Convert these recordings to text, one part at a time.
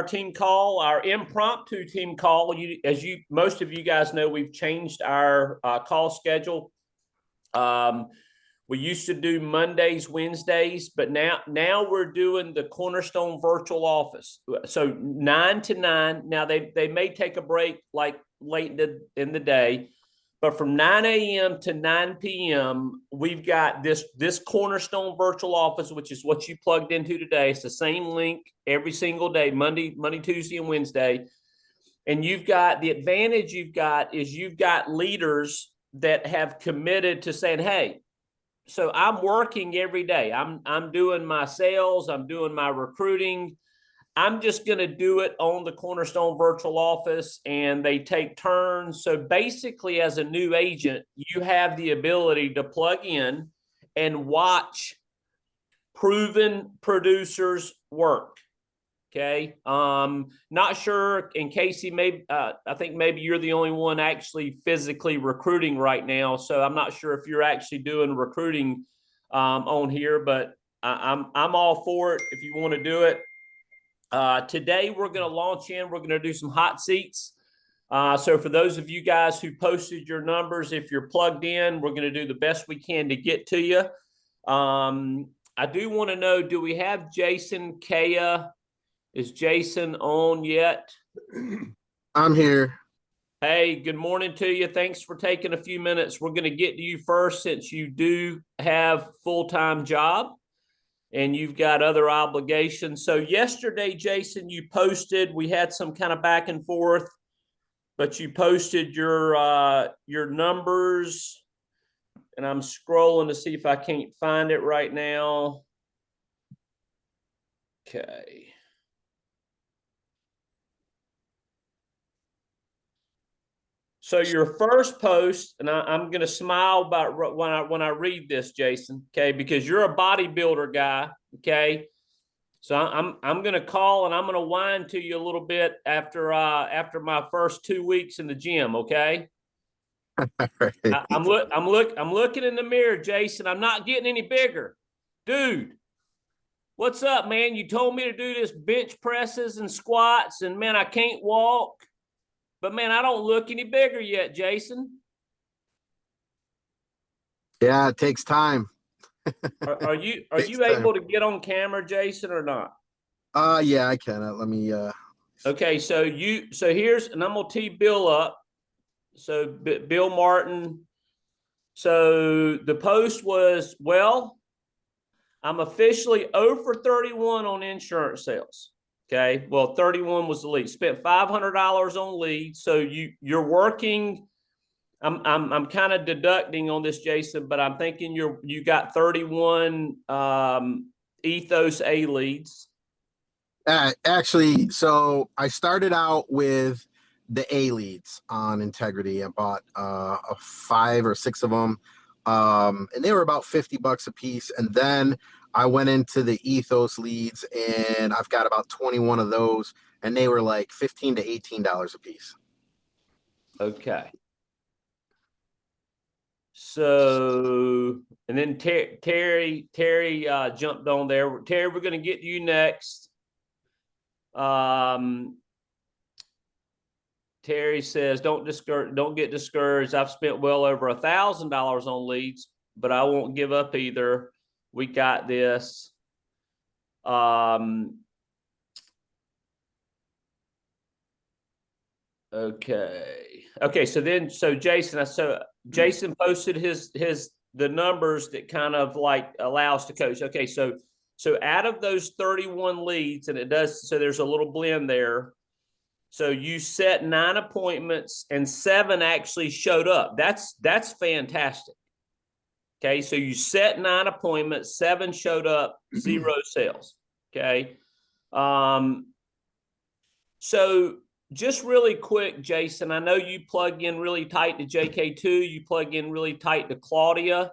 team call, our impromptu team call. Most of you guys know, we've changed our call schedule. We used to do Mondays, Wednesdays, but now we're doing the Cornerstone virtual office. So 9 to 9. Now they may take a break like late in the day, but from 9 a.m. to 9 p.m., we've got this Cornerstone virtual office, which is what you plugged into today. It's the same link every single day, Monday, Tuesday, and Wednesday. And you've got the advantage you've got leaders that have committed to saying, hey, so I'm working every day. I'm doing my sales. I'm doing my recruiting. I'm just going to do it on the Cornerstone virtual office, and they take turns. So basically, as a new agent, you have the ability to plug in and watch proven producers work. Okay. Not sure, and Casey, maybe I think maybe you're the only one actually physically recruiting right now. So I'm not sure if you're actually doing recruiting on here, but I'm all for it if you want to do it. Today we're going to launch in. We're going to do some hot seats. So for those of you guys who posted your numbers, if you're plugged in, we're going to do the best we can to get to you. I do want to know, do we have Jason Kaya? Is Jason on yet? I'm here. Hey, good morning to you. Thanks for taking a few minutes. We're going to get to you first, since you do have full-time job and you've got other obligations. So yesterday, Jason, you posted, we had some kind of back and forth, but you posted your numbers, and I'm scrolling to see if I can't find it right now. Okay. So your first post, and I'm going to smile about when I read this, Jason, okay, because you're a bodybuilder guy, okay. So I'm going to call, and I'm going to whine to you a little bit after my first 2 weeks in the gym, okay. Right. I'm looking in the mirror, Jason. I'm not getting any bigger, dude. What's up, man? You told me to do this bench presses and squats, and man, I can't walk. But man, I don't look any bigger yet, Jason. Yeah, it takes time. Are you able to get on camera, Jason, or not? Yeah, I can. Let me Okay, so here's, and I'm gonna tee Bill up. So Bill Martin. So the post was, well, I'm officially 0 for 31 on insurance sales. Okay, well, 31 was the lead. Spent $500 on leads. So you're working. I'm kind of deducting on this, Jason, but I'm thinking you got 31 Ethos A leads. actually, so I started out with the A leads on Integrity. I bought 5 or 6 of them, and they were about $50 a piece. And then I went into the Ethos leads, and I've got about 21 of those, and they were like $15 to $18 a piece. Okay. So, and then Terry jumped on there. Terry, we're going to get to you next. Terry says, don't get discouraged. I've spent well over $1,000 on leads, but I won't give up either. We got this. Okay. So Jason posted the numbers that kind of like allow us to coach. Okay. So out of those 31 leads, and there's a little blend there. So you set 9 appointments and 7 actually showed up. That's fantastic. Okay. So you set 9 appointments, 7 showed up, 0 sales. Okay. So just really quick, Jason, I know you plug in really tight to JK2. You plug in really tight to Claudia.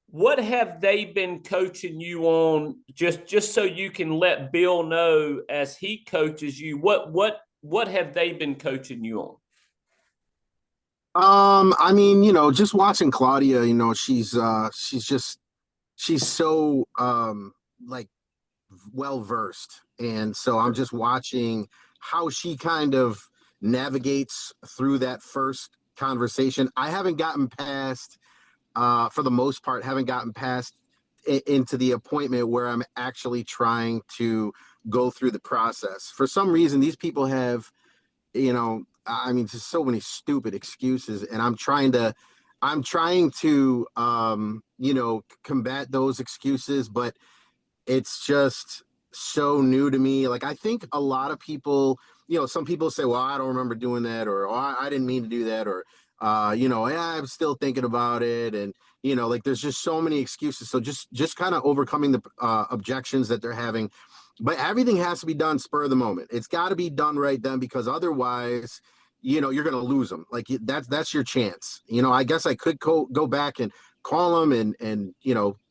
What have they been coaching you on, just so you can let Bill know as he coaches you? What have they been coaching you on? I mean, just watching Claudia, she's so like well versed, and so I'm just watching how she kind of navigates through that first conversation. I haven't gotten past, for the most part, haven't gotten past into the appointment where I'm actually trying to go through the process. For some reason, these people have, I mean, just so many stupid excuses, and I'm trying to combat those excuses, but it's just so new to me. Like, I think a lot of people, some people say, well, I don't remember doing that, or oh, I didn't mean to do that, or yeah, I'm still thinking about it. And, like, there's just so many excuses. So just kind of overcoming the objections that they're having. But everything has to be done spur of the moment. It's got to be done right then, because otherwise, you're going to lose them. Like, that's your chance. I guess I could go back and call them and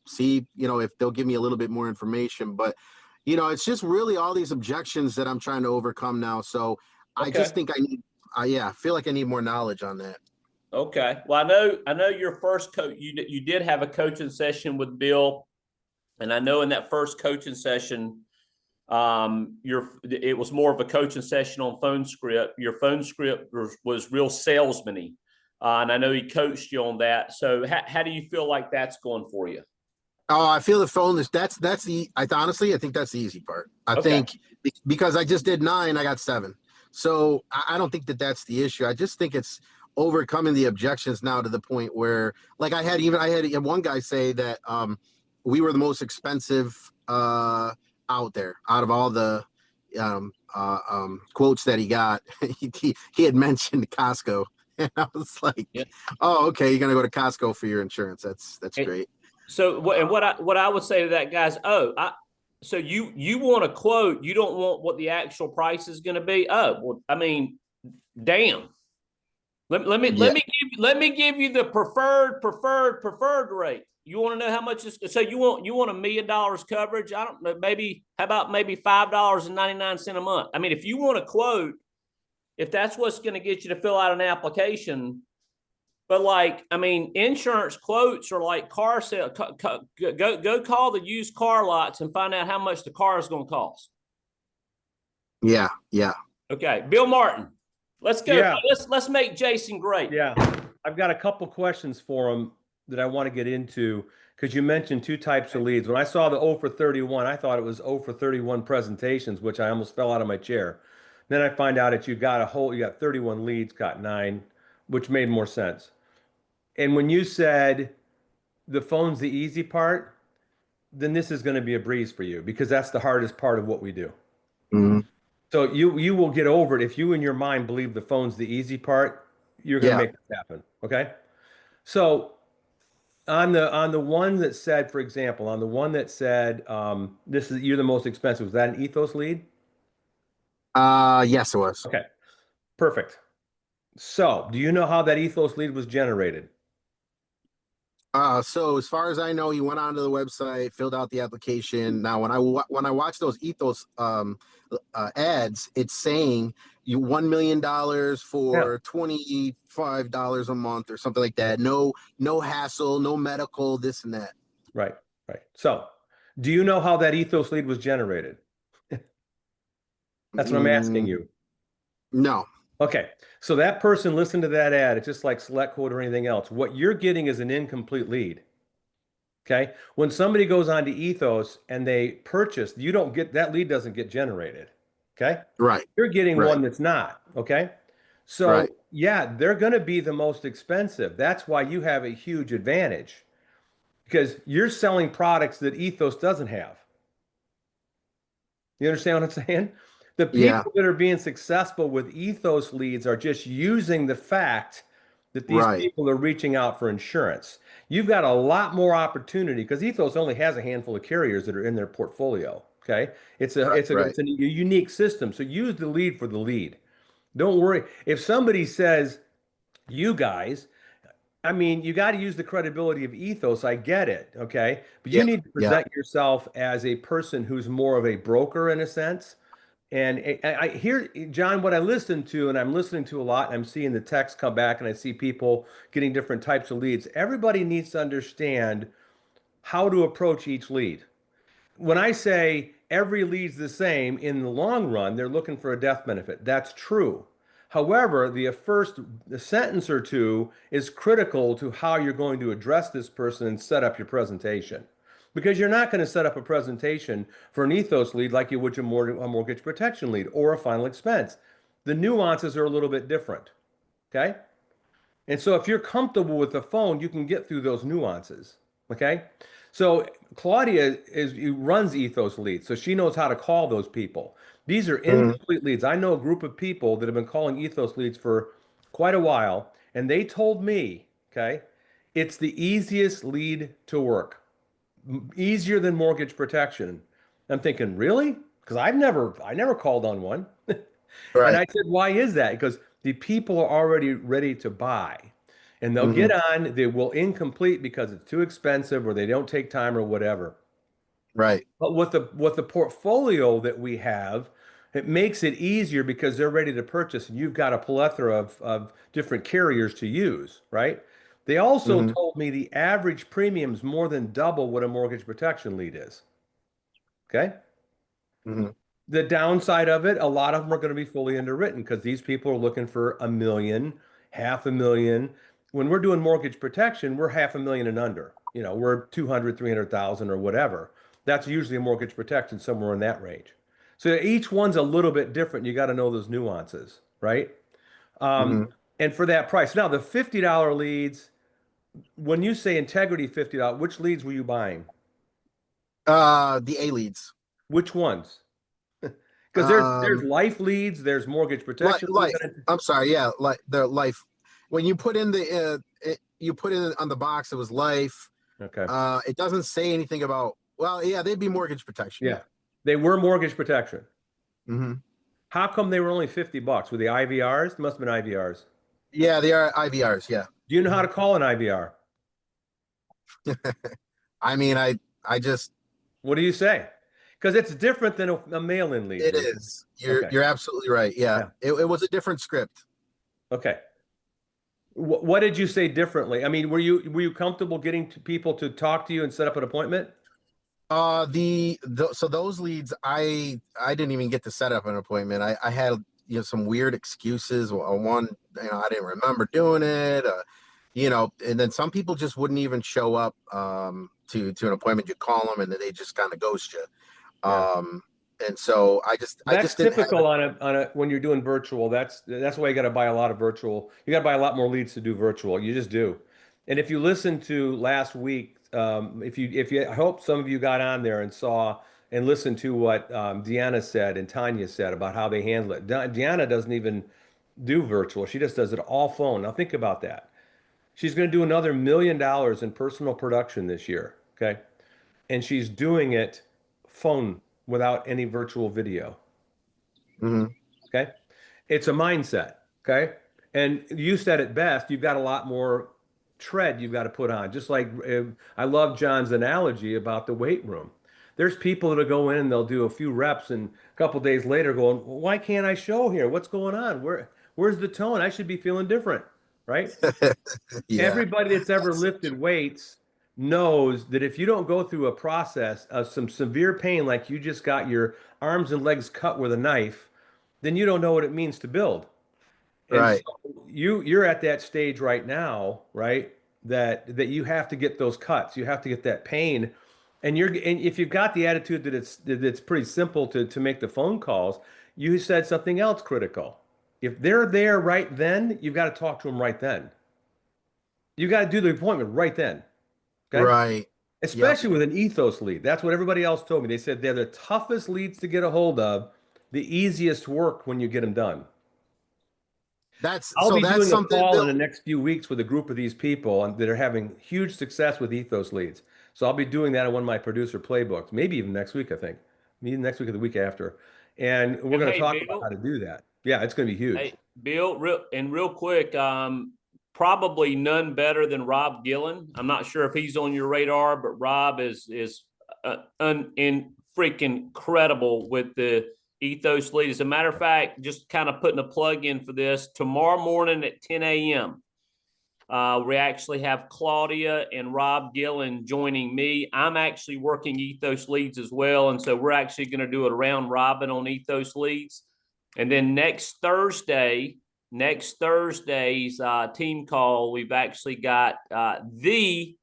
see, if they'll give me a little bit more information. But, it's just really all these objections that I'm trying to overcome now. So I just think I feel like I need more knowledge on that. Okay. Well, I know your first coach, you did have a coaching session with Bill. And I know in that first coaching session, it was more of a coaching session on phone script. Your phone script was real salesman-y. And I know he coached you on that. So how do you feel like that's going for you? Oh, I feel the phone is honestly, I think that's the easy part. I think because I just did 9, I got 7. So I don't think that that's the issue. I just think it's overcoming the objections now to the point where, like, I had one guy say that we were the most expensive out there out of all the quotes that he got. he had mentioned Costco, and I was like, oh, okay, you're gonna go to Costco for your insurance. That's great. So what I would say to that guy is, so you want a quote, you don't want what the actual price is going to be. Oh, well, I mean, damn. Let me give you the preferred rate. You want to know how much is, so you want $1 million coverage? I don't know, how about $5.99 a month? I mean, if you want a quote, if that's what's going to get you to fill out an application. But, like, I mean, insurance quotes are like car sale. Go call the used car lots and find out how much the car is going to cost. Yeah. Okay, Bill Martin, let's go. Yeah. Let's make Jason great. Yeah, I've got a couple questions for him that I want to get into, because you mentioned 2 types of leads. When I saw the 0 for 31, I thought it was 0 for 31 presentations, which I almost fell out of my chair. Then I find out that you got 31 leads, got 9, which made more sense. And when you said the phone's the easy part, then this is going to be a breeze for you, because that's the hardest part of what we do. Mm-hmm. So you will get over it. If you in your mind believe the phone's the easy part, you're going to make this happen. Okay. So on the one that said, for example, on the one that said, you're the most expensive, was that an Ethos lead? Yes, it was. Okay, perfect. So do you know how that Ethos lead was generated? So as far as I know, he went onto the website, filled out the application. Now, when I watch those Ethos ads, it's saying you $1 million for $25 a month or something like that. No hassle, no medical, this and that. Right. So, do you know how that Ethos lead was generated? That's what I'm asking you. No. Okay, so that person listened to that ad. It's just like SelectQuote or anything else. What you're getting is an incomplete lead. Okay, when somebody goes on to Ethos and they purchase, you don't get that lead, doesn't get generated. Okay, right. You're getting one that's not. Okay, so yeah, they're going to be the most expensive. That's why you have a huge advantage, because you're selling products that Ethos doesn't have. You understand what I'm saying? The people that are being successful with Ethos leads are just using the fact that these people are reaching out for insurance. You've got a lot more opportunity, because Ethos only has a handful of carriers that are in their portfolio. Okay, it's a unique system. So use the lead for the lead. Don't worry if somebody says, you guys, I mean, you got to use the credibility of Ethos. I get it. Okay, but you need to present yourself as a person who's more of a broker in a sense. And I hear, John, what I listen to, and I'm listening to a lot, and I'm seeing the text come back, and I see people getting different types of leads. Everybody needs to understand how to approach each lead. When I say every lead's the same. In the long run, they're looking for a death benefit. That's true. However, the sentence or two is critical to how you're going to address this person and set up your presentation. Because you're not going to set up a presentation for an ethos lead like you would a mortgage protection lead or a final expense. The nuances are a little bit different. Okay. And so if you're comfortable with the phone, you can get through those nuances. Okay. So Claudia runs ethos leads, so she knows how to call those people. These are incomplete leads. I know a group of people that have been calling ethos leads for quite a while, and they told me, okay, it's the easiest lead to work, easier than mortgage protection. I'm thinking, really? Because I never called on one. Right. And I said, why is that? Because the people are already ready to buy. And they'll get on, they will incomplete because it's too expensive or they don't take time or whatever. Right. But with the portfolio that we have, it makes it easier because they're ready to purchase and you've got a plethora of different carriers to use, right? They also told me the average premium is more than double what a mortgage protection lead is. Okay? The downside of it, a lot of them are going to be fully underwritten because these people are looking for $1 million, $500,000. When we're doing mortgage protection, we're $500,000 and under. You know, we're 200, 300,000 or whatever. That's usually a mortgage protection somewhere in that range. So each one's a little bit different. You got to know those nuances, right? And for that price. Now, the $50 leads, when you say Integrity $50, which leads were you buying? The A leads. Which ones? Because there's life leads, there's mortgage protection. Life. I'm sorry. Yeah, like the life. When you put in you put in on the box, it was life. Okay. It doesn't say anything about. Well, yeah, they'd be mortgage protection. Yeah, they were mortgage protection. Mm-hmm. How come they were only $50? Were they IVRs? They must have been IVRs. Yeah, they are IVRs. Yeah. Do you know how to call an IVR? I mean, I just. What do you say? Because it's different than a mail-in lead. It is. You're absolutely right. Yeah. It was a different script. Okay. What did you say differently? I mean, were you comfortable getting people to talk to you and set up an appointment? So those leads, I didn't even get to set up an appointment. I had some weird excuses. One, I didn't remember doing it. And then some people just wouldn't even show up to an appointment. You call them and then they just kind of ghost you. And so that's typical on a when you're doing virtual. That's why you got to buy a lot of virtual. You got to buy a lot more leads to do virtual. You just do. And if you listen to last week, I hope some of you got on there and saw and listened to what Deanna said and Tanya said about how they handle it. Deanna doesn't even do virtual. She just does it all phone. Now think about that. She's going to do another $1 million in personal production this year. Okay. And she's doing it phone without any virtual video. Okay. It's a mindset. Okay. And you said it best. You've got a lot more tread you've got to put on. Just like I love John's analogy about the weight room. There's people that'll go in and they'll do a few reps and a couple of days later going, why can't I show here? What's going on? Where's the tone? I should be feeling different. Right. Yeah. Everybody that's ever lifted weights knows that if you don't go through a process of some severe pain, like you just got your arms and legs cut with a knife, then you don't know what it means to build. And right. So you're at that stage right now, right? That you have to get those cuts. You have to get that pain. And if you've got the attitude that it's pretty simple to make the phone calls, you said something else critical. If they're there right then, you've got to talk to them right then. You got to do the appointment right then. Okay? Right. Especially with an ethos lead. That's what everybody else told me. They said they're the toughest leads to get a hold of, the easiest work when you get them done. I'll be doing a call in the next few weeks with a group of these people that are having huge success with ethos leads. So I'll be doing that in one of my producer playbooks, maybe even next week, I think. Maybe next week or the week after. And we're going to talk about how to do that. Yeah, it's going to be huge. Hey, Bill, real quick, probably none better than Rob Gillen. I'm not sure if he's on your radar, but Rob is freaking incredible with the ethos lead. As a matter of fact, just kind of putting a plug in for this, tomorrow morning at 10 a.m., We actually have Claudia and Rob Gillen joining me. I'm actually working Ethos Leads as well. And so we're actually going to do a round robin on Ethos Leads. And then next Thursday's team call, we've actually got the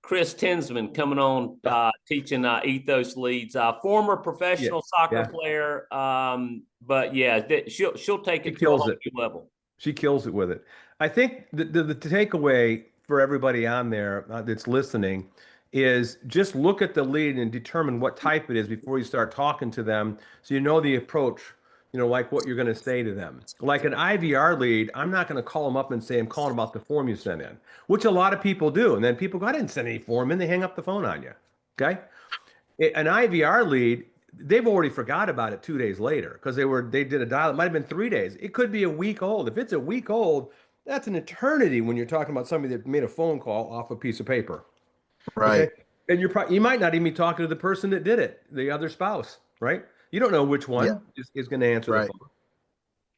Chris Tinsman coming on teaching Ethos Leads, former professional soccer player. But yeah, she'll take it to a whole new level. She kills it with it. I think the takeaway for everybody on there that's listening is just look at the lead and determine what type it is before you start talking to them, so you know the approach, you know, like what you're going to say to them. Like an IVR lead, I'm not going to call them up and say I'm calling about the form you sent in, which a lot of people do. And then people go, I didn't send any form, and they hang up the phone on you. Okay. An IVR lead, they've already forgot about it 2 days later because they did a dial. It might have been 3 days. It could be a week old. If it's a week old, that's an eternity when you're talking about somebody that made a phone call off a piece of paper. Right. Okay? And you might not even be talking to the person that did it, the other spouse, right? You don't know which one is going to answer the phone.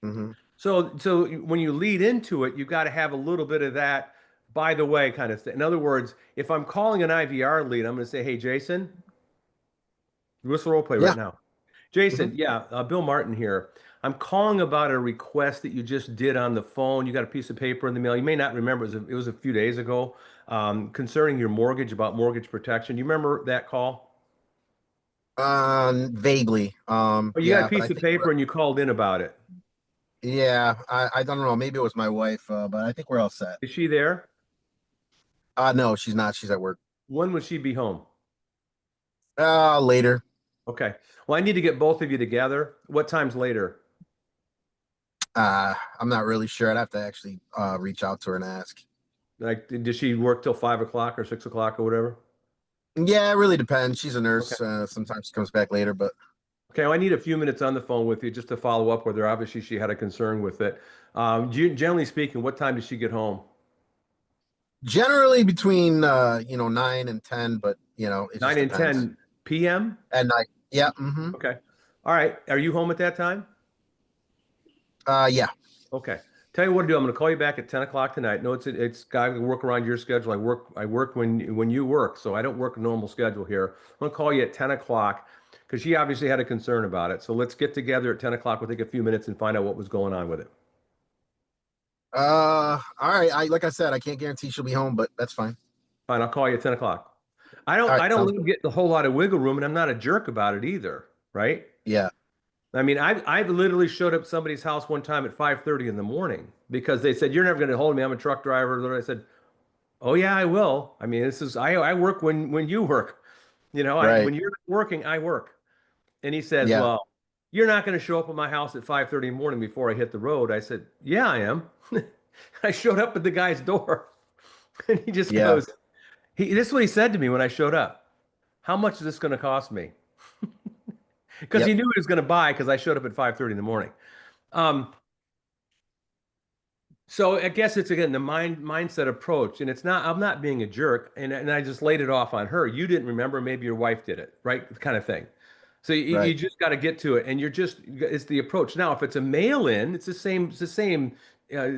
Mm-hmm. So when you lead into it, you've got to have a little bit of that, by the way, kind of thing. In other words, if I'm calling an IVR lead, I'm going to say, hey, Jason, whistle role play right now. Jason, Bill Martin here. I'm calling about a request that you just did on the phone. You got a piece of paper in the mail. You may not remember. It was a few days ago concerning your mortgage, about mortgage protection. You remember that call? Vaguely. You got a piece of paper and you called in about it. Yeah, I don't know. Maybe it was my wife, but I think we're all set. Is she there? No, she's not. She's at work. When would she be home? Later. Okay. Well, I need to get both of you together. What time's later? I'm not really sure. I'd have to actually reach out to her and ask. Like, does she work till 5 o'clock or 6 o'clock or whatever? Yeah, it really depends. She's a nurse. Okay. Sometimes she comes back later, but. Okay, well, I need a few minutes on the phone with you just to follow up with her. Obviously, she had a concern with it. Generally speaking, what time does she get home? Generally between 9 and 10, but it 9 and 10 p.m. at night. Yeah. Mm-hmm. Okay. All right. Are you home at that time? Yeah. Okay. Tell you what to do. I'm going to call you back at 10 o'clock tonight. No, it's got to work around your schedule. I work when you work, so I don't work a normal schedule here. I'm going to call you at 10 o'clock because she obviously had a concern about it. So let's get together at 10 o'clock. We'll take a few minutes and find out what was going on with it. All right. Like I said, I can't guarantee she'll be home, but that's fine. Fine. I'll call you at 10 o'clock. I don't get a whole lot of wiggle room, and I'm not a jerk about it either. Right? Yeah. I mean, I've literally showed up at somebody's house one time at 5:30 in the morning because they said, you're never going to hold me. I'm a truck driver. I said, oh yeah, I will. I mean, I work when you work, right. When you're working, I work. And he says, well, you're not going to show up at my house at 5:30 in the morning before I hit the road. I said, yeah, I am. I showed up at the guy's door and he just goes, this is what he said to me when I showed up. How much is this going to cost me? Because he knew he was going to buy because I showed up at 5:30 in the morning. So I guess it's, again, the mindset approach. And I'm not being a jerk. And I just laid it off on her. You didn't remember. Maybe your wife did it, right? Kind of thing. So you just got to get to it. And it's the approach. Now, if it's a mail-in, it's the same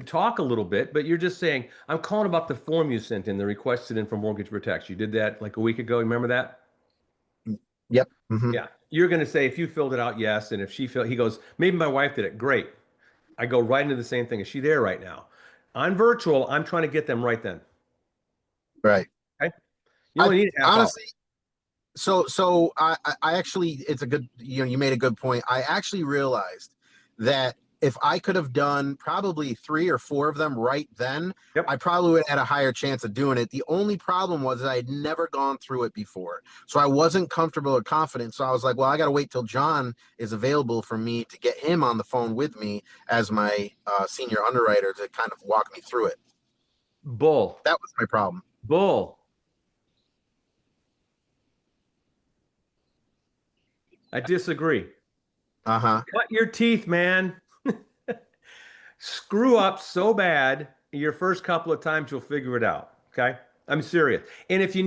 talk a little bit, but you're just saying, I'm calling about the form you sent in, the requested in for mortgage protection. You did that like a week ago. Remember that? Yep. Mm-hmm. Yeah. You're going to say, if you filled it out, yes. And if he goes, maybe my wife did it. Great. I go right into the same thing. Is she there right now? On virtual, I'm trying to get them right then. Right. Okay. You only need honestly. So I actually, it's a good, you made a good point. I actually realized that if I could have done probably 3 or 4 of them right then, I probably would have had a higher chance of doing it. The only problem was that I had never gone through it before. So I wasn't comfortable or confident. So I was like, well, I got to wait till John is available for me to get him on the phone with me as my senior underwriter to kind of walk me through it. Bull. That was my problem. Bull. I disagree. Uh-huh. Cut your teeth, man. Screw up so bad, your first couple of times you'll figure it out. Okay, I'm serious. And if you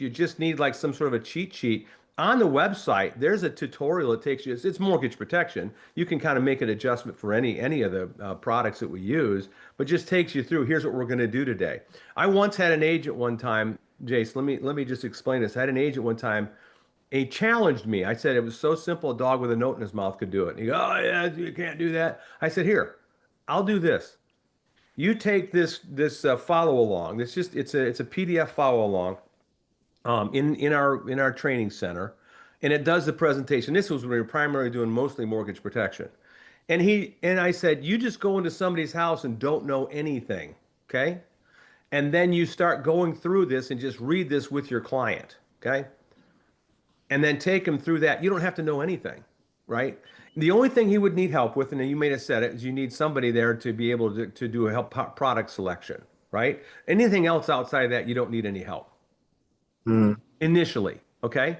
just need like some sort of a cheat sheet, on the website, there's a tutorial that takes you, it's mortgage protection. You can kind of make an adjustment for any of the products that we use, but just takes you through, here's what we're going to do today. I once had an agent one time, Jace, let me just explain this. I had an agent one time, he challenged me. I said it was so simple, a dog with a note in his mouth could do it. And he goes, oh yeah, you can't do that. I said, here, I'll do this. You take this follow along. It's a PDF follow along in our training center, and it does the presentation. This was when we were primarily doing mostly mortgage protection. And I said, you just go into somebody's house and don't know anything, okay? And then you start going through this and just read this with your client, okay? And then take them through that. You don't have to know anything, right? The only thing he would need help with, and you may have said it, is you need somebody there to be able to do a help product selection, right? Anything else outside of that, you don't need any help. Initially, okay?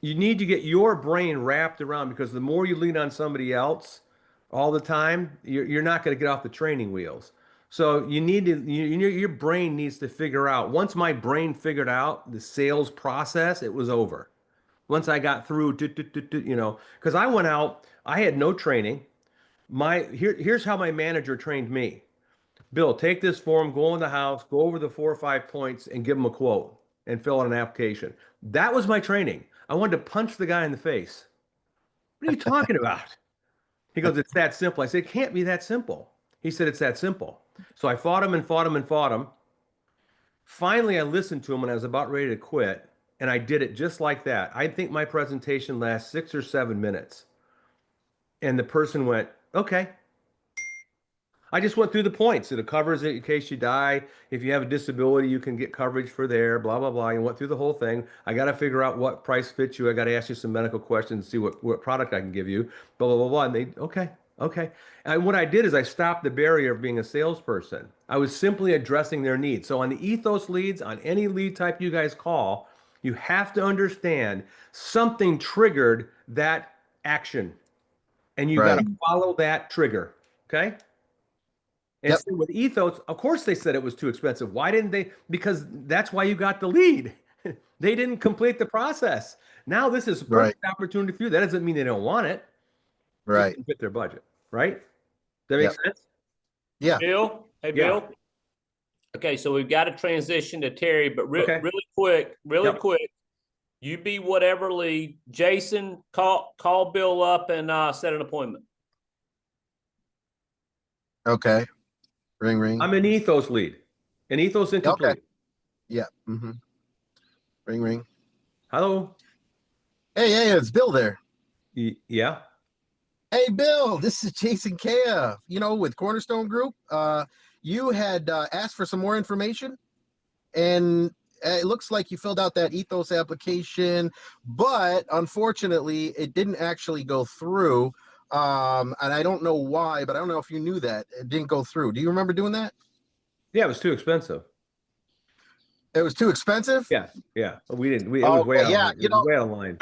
You need to get your brain wrapped around, because the more you lean on somebody else all the time, you're not going to get off the training wheels. So you need to, your brain needs to figure out. Once my brain figured out the sales process, it was over. Once I got through, because I went out, I had no training. Here's how my manager trained me. Bill, take this form, go in the house, go over the 4 or 5 points, and give him a quote and fill out an application. That was my training. I wanted to punch the guy in the face. What are you talking about? He goes, it's that simple. I said, it can't be that simple. He said, it's that simple. So I fought him and fought him and fought him. Finally, I listened to him when I was about ready to quit, and I did it just like that. I think my presentation lasts 6 or 7 minutes. And the person went, okay. I just went through the points. It covers it in case you die. If you have a disability, you can get coverage for there, blah, blah, blah. You went through the whole thing. I got to figure out what price fits you. I got to ask you some medical questions, see what product I can give you, blah, blah, blah, blah. And they, okay. And what I did is I stopped the barrier of being a salesperson. I was simply addressing their needs. So on the Ethos leads, on any lead type you guys call, you have to understand something triggered that action. And you got to follow that trigger, okay? And so with Ethos, of course they said it was too expensive. Why didn't they? Because that's why you got the lead. They didn't complete the process. Now this is a perfect opportunity for you. That doesn't mean they don't want it. Right. It fit their budget, right? Does that make sense? Yeah. Bill? Hey, Bill? Okay, so we've got to transition to Terry, but really quick, quick. You be whatever lead. Jason, call Bill up and set an appointment. Okay. Ring, ring. I'm an Ethos lead. An Ethos incomplete. Okay. Yeah. Mm-hmm. Ring, ring. Hello. Hey, it's Bill there. Yeah. Hey, Bill, this is Jason Kea, with Cornerstone Group. You had asked for some more information, and it looks like you filled out that Ethos application, but unfortunately, it didn't actually go through. And I don't know why, but I don't know if you knew that it didn't go through. Do you remember doing that? Yeah, it was too expensive. It was too expensive? Yeah. We didn't. It was way out. Way out of line.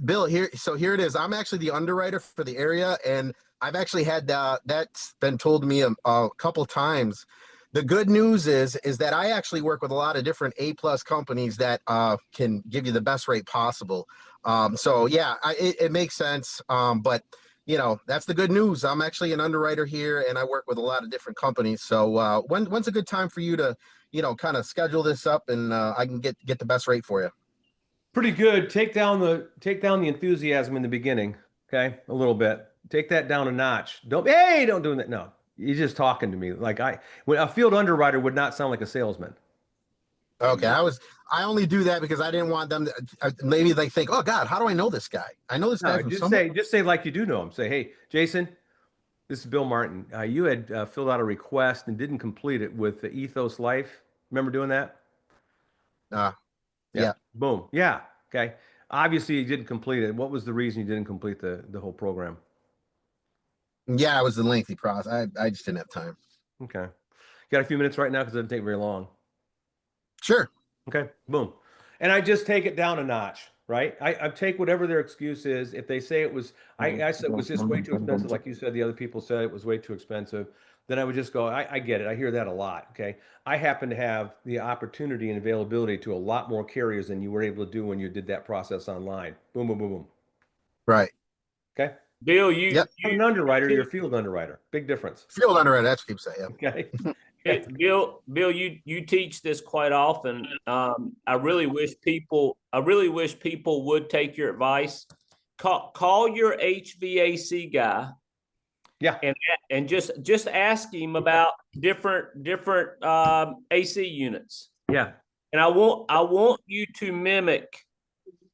Bill, here it is. I'm actually the underwriter for the area, and I've actually had that's been told to me a couple times. The good news is that I actually work with a lot of different A+ companies that can give you the best rate possible. So yeah, it makes sense. But that's the good news. I'm actually an underwriter here, and I work with a lot of different companies. So when's a good time for you to, kind of schedule this up, and I can get the best rate for you? Pretty good. Take down the enthusiasm in the beginning. Okay, a little bit. Take that down a notch. Don't do that. No, you're just talking to me like when a field underwriter would not sound like a salesman. Okay, I only do that because I didn't want them to, maybe they think, oh God, how do I know this guy? I know this guy from somewhere. Just say like you do know him. Say, hey, Jason, this is Bill Martin. You had filled out a request and didn't complete it with the Ethos Life. Remember doing that? Yeah. Boom. Yeah. Okay. Obviously, you didn't complete it. What was the reason you didn't complete the whole program? Yeah, it was a lengthy process. I just didn't have time. Okay. Got a few minutes right now because it doesn't take very long. Sure. Okay. Boom. And I just take it down a notch, right? I take whatever their excuse is. If they say it was, I said, was this way too expensive? Like you said, the other people said it was way too expensive. then I would just go, I get it. I hear that a lot. Okay. I happen to have the opportunity and availability to a lot more carriers than you were able to do when you did that process online. Boom, boom, boom, boom. Right. Okay. Bill, Yep. You're an underwriter, you're a field underwriter. Big difference. Field underwriter. That's what you say. Yep. Okay. Bill, you teach this quite often. I really wish people would take your advice. Call your HVAC guy. Yeah. And just ask him about different AC units. Yeah. And I want you to mimic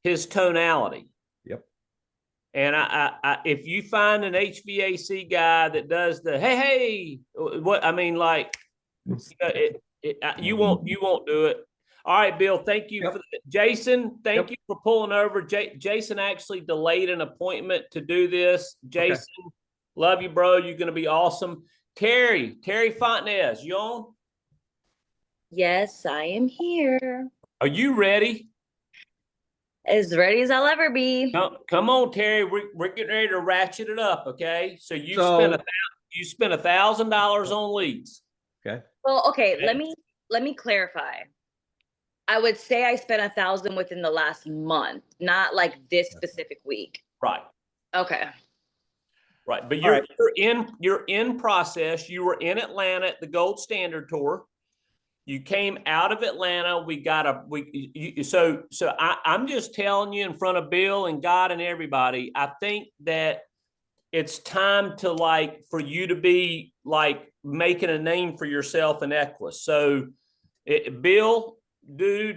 his tonality. Yep. And I if you find an HVAC guy that does the hey, what I mean, like, you won't do it. All right, Bill. Thank you. Yep. Jason, thank you for pulling over. Jason actually delayed an appointment to do this. Jason, love you, bro. You're going to be awesome. Terry Fontenez, you on? Yes, I am here. Are you ready? As ready as I'll ever be. Come on, Terry. We're getting ready to ratchet it up. Okay. So you spent $1,000 on leads. Okay. Well, okay. Let me clarify. I would say I spent 1,000 within the last month, not like this specific week. Right. Okay. Right. But you're in process. You were in Atlanta at the Gold Standard Tour. You came out of Atlanta. I'm just telling you in front of Bill and God and everybody, I think that it's time to for you to be making a name for yourself in Equus. So Bill, do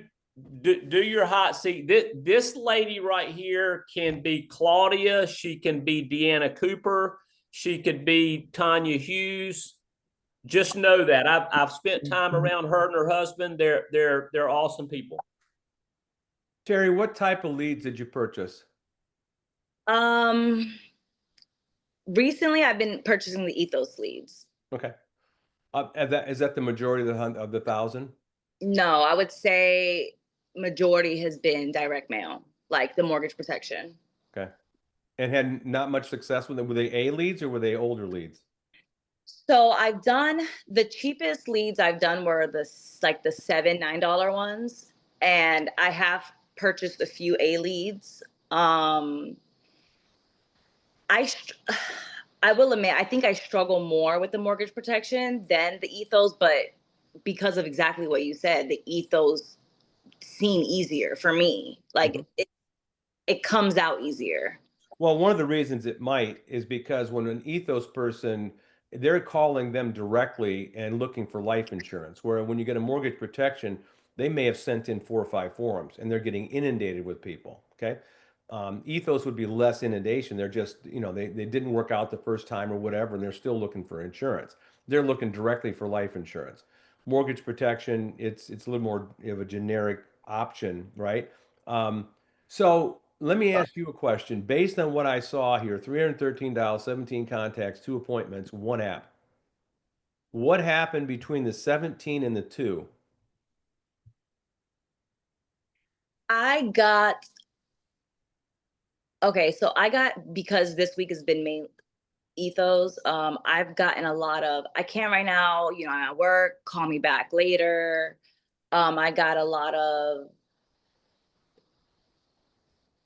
your hot seat. This lady right here can be Claudia. She can be Deanna Cooper. She could be Tanya Hughes. Just know that I've spent time around her and her husband. They're awesome people. Terry, what type of leads did you purchase? Recently I've been purchasing the Ethos leads. Okay. Is that the majority of the 1,000? No, I would say majority has been direct mail, like the mortgage protection. Okay. And had not much success with them. Were they A leads or were they older leads? So I've done the cheapest leads I've done were the $7, $9 ones. And I have purchased a few A leads. I will admit, I think I struggle more with the mortgage protection than the Ethos, but because of exactly what you said, the Ethos seem easier for me. It comes out easier. Well, one of the reasons it might is because when an Ethos person, they're calling them directly and looking for life insurance, where when you get a mortgage protection, they may have sent in 4 or 5 forms and they're getting inundated with people. Okay. Ethos would be less inundation. They're just, they didn't work out the first time or whatever, and they're still looking for insurance. They're looking directly for life insurance. Mortgage protection, it's a little more of a generic option, right? So let me ask you a question. Based on what I saw here, 313 dials, 17 contacts, 2 appointments, 1 app. What happened between the 17 and the 2? Because this week has been main Ethos, I've gotten a lot of, I can't right now, I'm at work, call me back later. I got a lot of,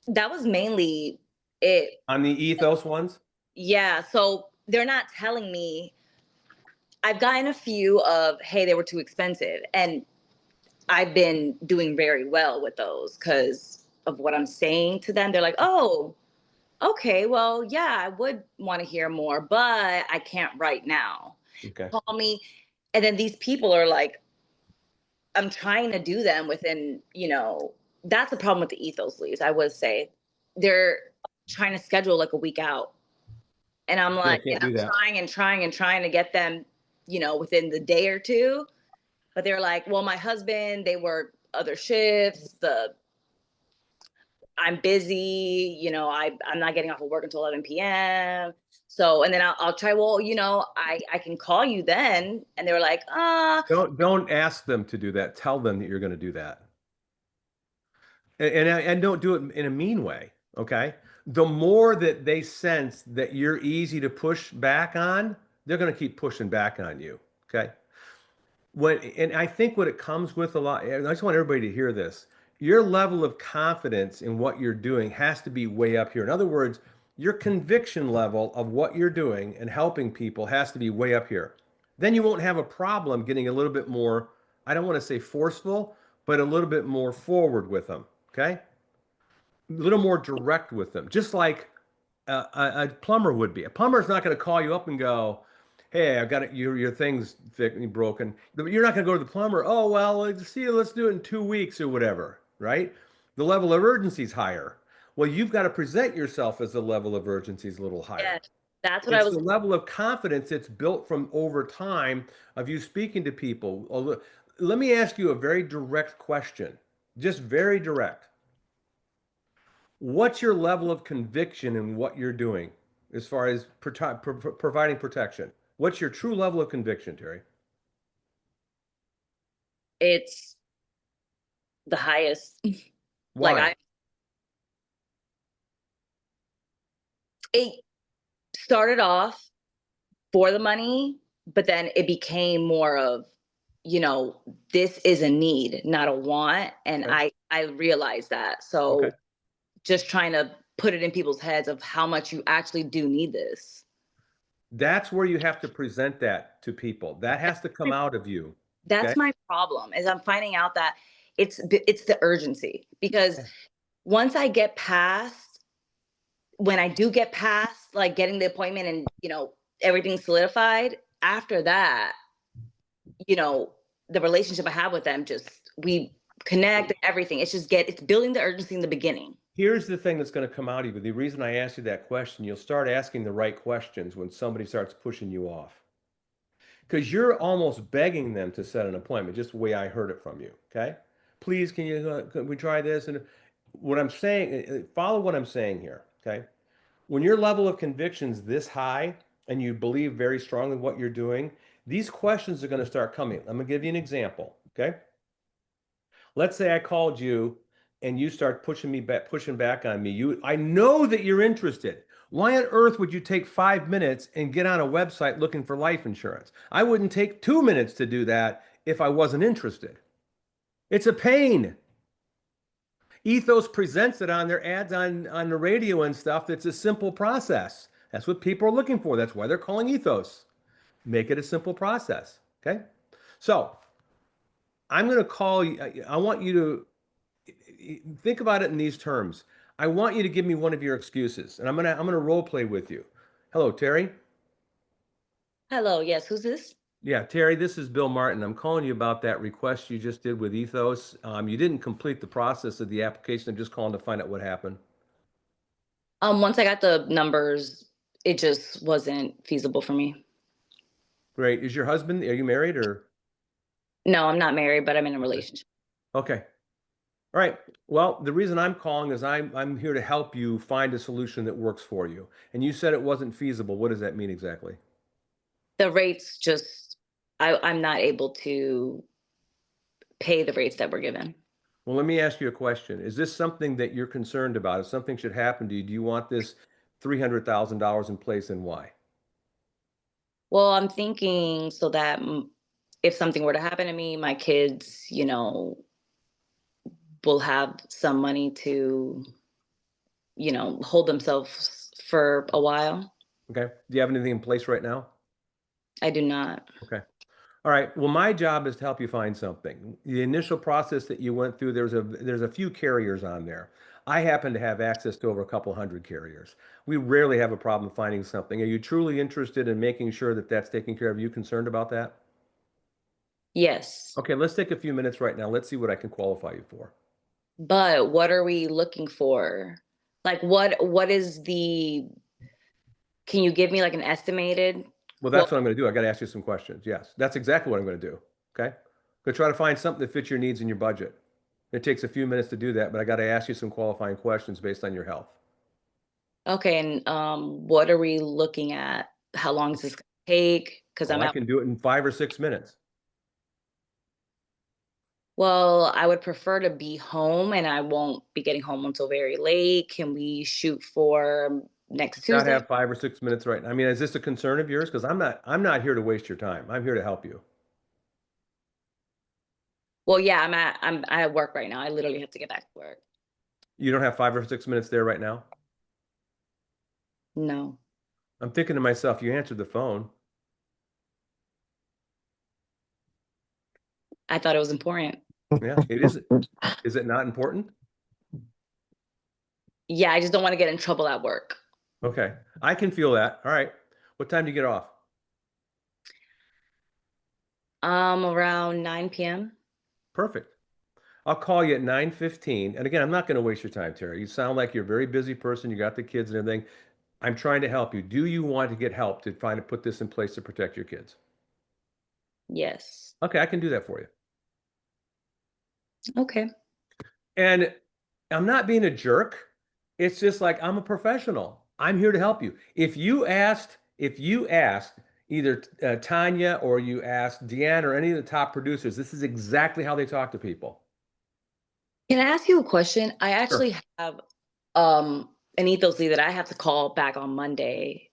that was mainly it. On the Ethos ones? Yeah, so they're not telling me. I've gotten a few of, hey, they were too expensive. And I've been doing very well with those because of what I'm saying to them. They're like, oh, okay, well, yeah, I would want to hear more, but I can't right now. Okay. Call me. And then these people are like, I'm trying to do them within, that's the problem with the Ethos leads. I would say they're trying to schedule a week out. And I'm like, I'm trying to get them, within the day or two. But they're like, well, my husband, they work other shifts. I'm busy, I'm not getting off of work until 11 p.m. So, and then I'll try, well, I can call you then. And they were like, Don't ask them to do that. Tell them that you're going to do that. And don't do it in a mean way. Okay. The more that they sense that you're easy to push back on, they're going to keep pushing back on you. Okay. And I think what it comes with a lot, and I just want everybody to hear this. Your level of confidence in what you're doing has to be way up here. In other words, your conviction level of what you're doing and helping people has to be way up here. Then you won't have a problem getting a little bit more, I don't want to say forceful, but a little bit more forward with them. Okay. A little more direct with them, just like a plumber would be. A plumber's not going to call you up and go, "Hey, I've got it, your thing's broken." You're not going to go to the plumber. "Oh, well, let's do it in 2 weeks or whatever," right? The level of urgency is higher. Well, you've got to present yourself as the level of urgency is a little higher. Yeah, that's what I It's was. the level of confidence it's built from over time of you speaking to people. Let me ask you a very direct question, just very direct. What's your level of conviction in what you're doing as far as providing protection? What's your true level of conviction, Terry? It's the highest. Why? Like it started off for the money, but then it became more of, this is a need, not a want. And Okay. I realized that. So Okay. just trying to put it in people's heads of how much you actually do need this. That's where you have to present that to people. That has to come out of you. That's Okay. my problem is I'm finding out that it's the urgency, because once I get past, when I do get past like getting the appointment and everything's solidified, after that, the relationship I have with them, just we connect and everything. It's building the urgency in the beginning. Here's the thing that's going to come out of you. The reason I asked you that question, you'll start asking the right questions when somebody starts pushing you off. Because you're almost begging them to set an appointment, just the way I heard it from you. Okay. Please, can we try this? And what I'm saying, follow what I'm saying here. Okay. When your level of conviction's this high and you believe very strongly what you're doing, these questions are going to start coming. I'm going to give you an example. Okay. Let's say I called you and you start pushing back on me. I know that you're interested. Why on earth would you take 5 minutes and get on a website looking for life insurance? I wouldn't take 2 minutes to do that if I wasn't interested. It's a pain. Ethos presents it on their ads on the radio and stuff. It's a simple process. That's what people are looking for. That's why they're calling Ethos. Make it a simple process. Okay. So I'm going to call you. I want you to think about it in these terms. I want you to give me one of your excuses, and I'm gonna role play with you. Hello, Terry. Hello, yes, who's this? Yeah, Terry, this is Bill Martin. I'm calling you about that request you just did with Ethos. You didn't complete the process of the application. I'm just calling to find out what happened. Once I got the numbers, it just wasn't feasible for me. Great. Is your husband, are you married or? No, I'm not married, but I'm in a relationship. Okay. All right. Well, the reason I'm calling is I'm here to help you find a solution that works for you. And you said it wasn't feasible. What does that mean exactly? The rates just, I'm not able to pay the rates that we're given. Well, let me ask you a question. Is this something that you're concerned about? If something should happen to you, do you want this $300,000 in place, and why? Well, I'm thinking so that if something were to happen to me, my kids, will have some money to, hold themselves for a while. Okay. Do you have anything in place right now? I do not. Okay. All right. Well, my job is to help you find something. The initial process that you went through, there's a few carriers on there. I happen to have access to over a couple hundred carriers. We rarely have a problem finding something. Are you truly interested in making sure that that's taken care of? Are you concerned about that? Yes. Okay, let's take a few minutes right now. Let's see what I can qualify you for. But what are we looking for? Like what is can you give me like an estimated? Well, that's what I'm going to do. I got to ask you some questions. Yes, that's exactly what I'm going to do. Okay. I'm going to try to find something that fits your needs and your budget. It takes a few minutes to do that, but I got to ask you some qualifying questions based on your health. Okay, and what are we looking at? How long is this gonna take? Because Well, I can do it in 5 or 6 minutes. Well, I would prefer to be home, and I won't be getting home until very late. Can we shoot for next Not Tuesday. have 5 or 6 minutes right now. I mean, is this a concern of yours? Because I'm not here to waste your time. I'm here to help you. Well, yeah, I'm at work right now. I literally have to get back to work. You don't have 5 or 6 minutes there right now? No. I'm thinking to myself, you answered the phone. I thought it was important. Yeah, it is. Is it not important? Yeah, I just don't want to get in trouble at work. Okay, I can feel that. All right. What time do you get off? Around 9 p.m. Perfect. I'll call you at 9:15. And again, I'm not going to waste your time, Terry. You sound like you're a very busy person. You got the kids and everything. I'm trying to help you. Do you want to get help to find to put this in place to protect your kids? Yes. Okay, I can do that for you. Okay. And I'm not being a jerk. It's just like I'm a professional. I'm here to help you. If you asked either Tanya or you asked Deanne or any of the top producers, this is exactly how they talk to people. Can I ask you a question? I Sure. actually have an ethos lead that I have to call back on Monday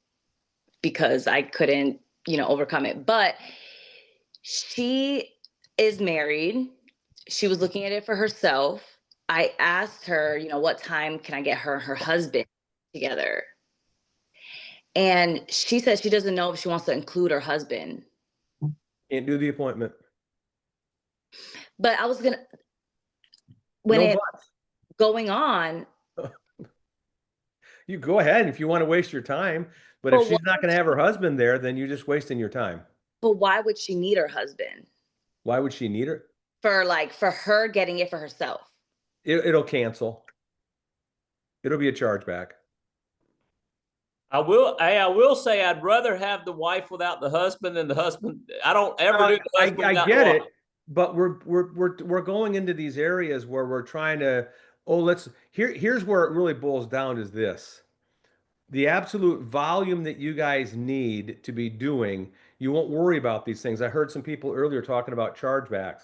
because I couldn't, overcome it. But she is married. She was looking at it for herself. I asked her, what time can I get her and her husband together? And she said she doesn't know if she wants to include her husband. Can't do the appointment. But I was gonna, when No it buts. going on, You go ahead if you want to waste your time. But if But she's not going to have her husband there, then you're just wasting your time. but why would she need her husband? Why would she need her? For her getting it for herself. It'll cancel. It'll be a chargeback. I will say I'd rather have the wife without the husband than the husband. I don't ever do the husband I without get the it, wife. but we're going into these areas where we're trying to, here's where it really boils down is this. The absolute volume that you guys need to be doing, you won't worry about these things. I heard some people earlier talking about chargebacks.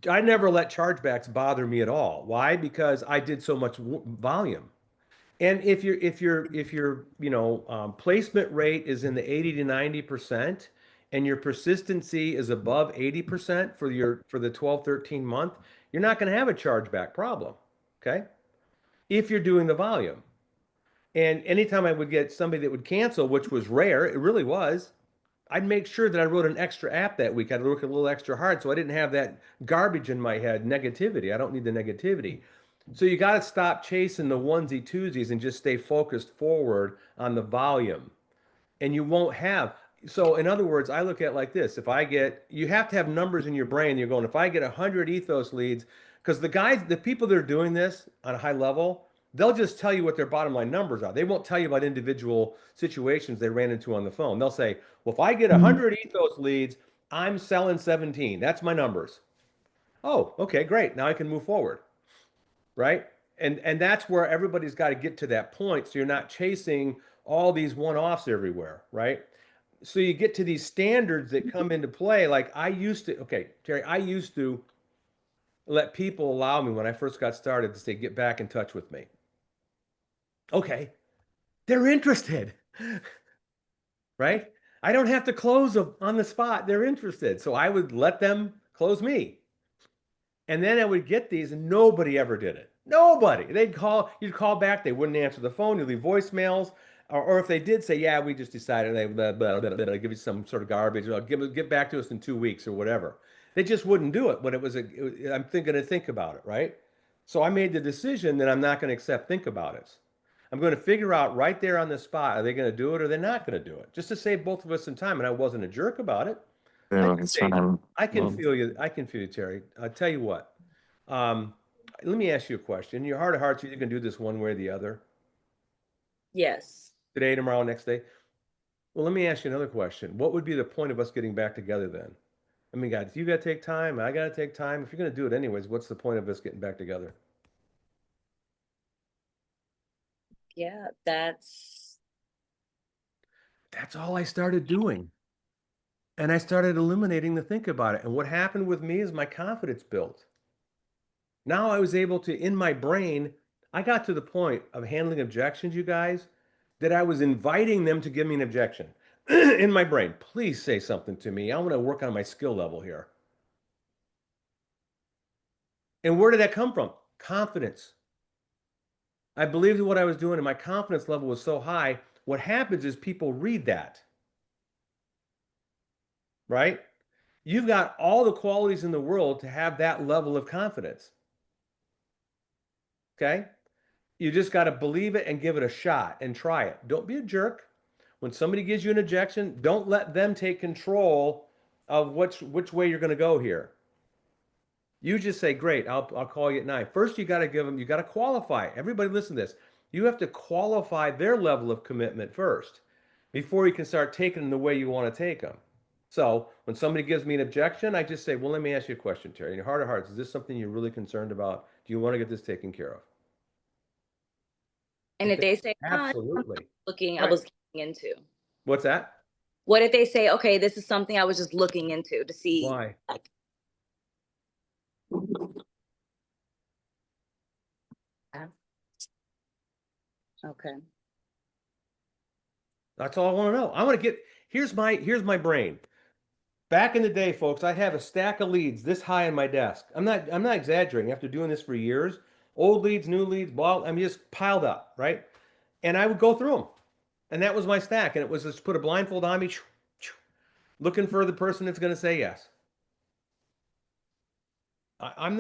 I never let chargebacks bother me at all. Why? Because I did so much volume. And if your placement rate is in the 80 to 90% and your persistency is above 80% for the 12, 13 month, you're not going to have a chargeback problem. Okay. If you're doing the volume. And anytime I would get somebody that would cancel, which was rare, it really was, I'd make sure that I wrote an extra app that week. I'd work a little extra hard so I didn't have that garbage in my head, negativity. I don't need the negativity. So you got to stop chasing the onesie twosies and just stay focused forward on the volume. And you won't have. So in other words, I look at it like this. You have to have numbers in your brain. You're going, if I get 100 ethos leads, because the people that are doing this on a high level, they'll just tell you what their bottom line numbers are. They won't tell you about individual situations they ran into on the phone. They'll say, well, if I get 100 ethos leads, I'm selling 17. That's my numbers. Oh, okay, great. Now I can move forward. Right? And that's where everybody's got to get to that point. So you're not chasing all these one-offs everywhere, right? So you get to these standards that come into play. Like Terry, I used to let people allow me when I first got started to say, get back in touch with me. Okay, they're interested, right? I don't have to close them on the spot. They're interested. So I would let them close me. And then I would get these and nobody ever did it. Nobody. You'd call back, they wouldn't answer the phone, you'd leave voicemails. Or if they did say, yeah, we just decided, they give you some sort of garbage, or get back to us in 2 weeks or whatever. They just wouldn't do it. But I'm going to think about it, right? So I made the decision that I'm not going to accept think about it. I'm going to figure out right there on the spot, are they going to do it or they're not going to do it? Just to save both of us some time. And I wasn't a jerk about it. I can feel you. I can feel you, Terry. I'll tell you what. Let me ask you a question. In your heart of hearts, you can do this one way or the other. Yes. Today, tomorrow, next day. Well, let me ask you another question. What would be the point of us getting back together then? I mean, guys, you got to take time. I got to take time. If you're going to do it anyways, what's the point of us getting back together? Yeah, that's all I started doing. And I started eliminating the think about it. And what happened with me is my confidence built. Now I was able to, in my brain, I got to the point of handling objections, you guys, that I was inviting them to give me an objection in my brain. Please say something to me. I want to work on my skill level here. And where did that come from? Confidence. I believed in what I was doing and my confidence level was so high. What happens is people read that, right? You've got all the qualities in the world to have that level of confidence. Okay? You just got to believe it and give it a shot and try it. Don't be a jerk. When somebody gives you an objection, don't let them take control of which way you're going to go here. You just say, great, I'll call you at 9. First, you got to give them, you got to qualify. Everybody listen to this. You have to qualify their level of commitment first before you can start taking them the way you want to take them. So when somebody gives me an objection, I just say, well, let me ask you a question, Terry. In your heart of hearts, is this something you're really concerned about? Do you want to get this taken care of? And if they say, absolutely, I was looking into. What's that? What if they say, okay, this is something I was just looking into to see why? Like, okay. That's all I want to know. I want to get, here's my brain. Back in the day, folks, I'd have a stack of leads this high on my desk. I'm not exaggerating. After doing this for years, old leads, new leads, I'm just piled up, right? And I would go through them. And that was my stack. And it was just put a blindfold on me, looking for the person that's going to say yes. I'm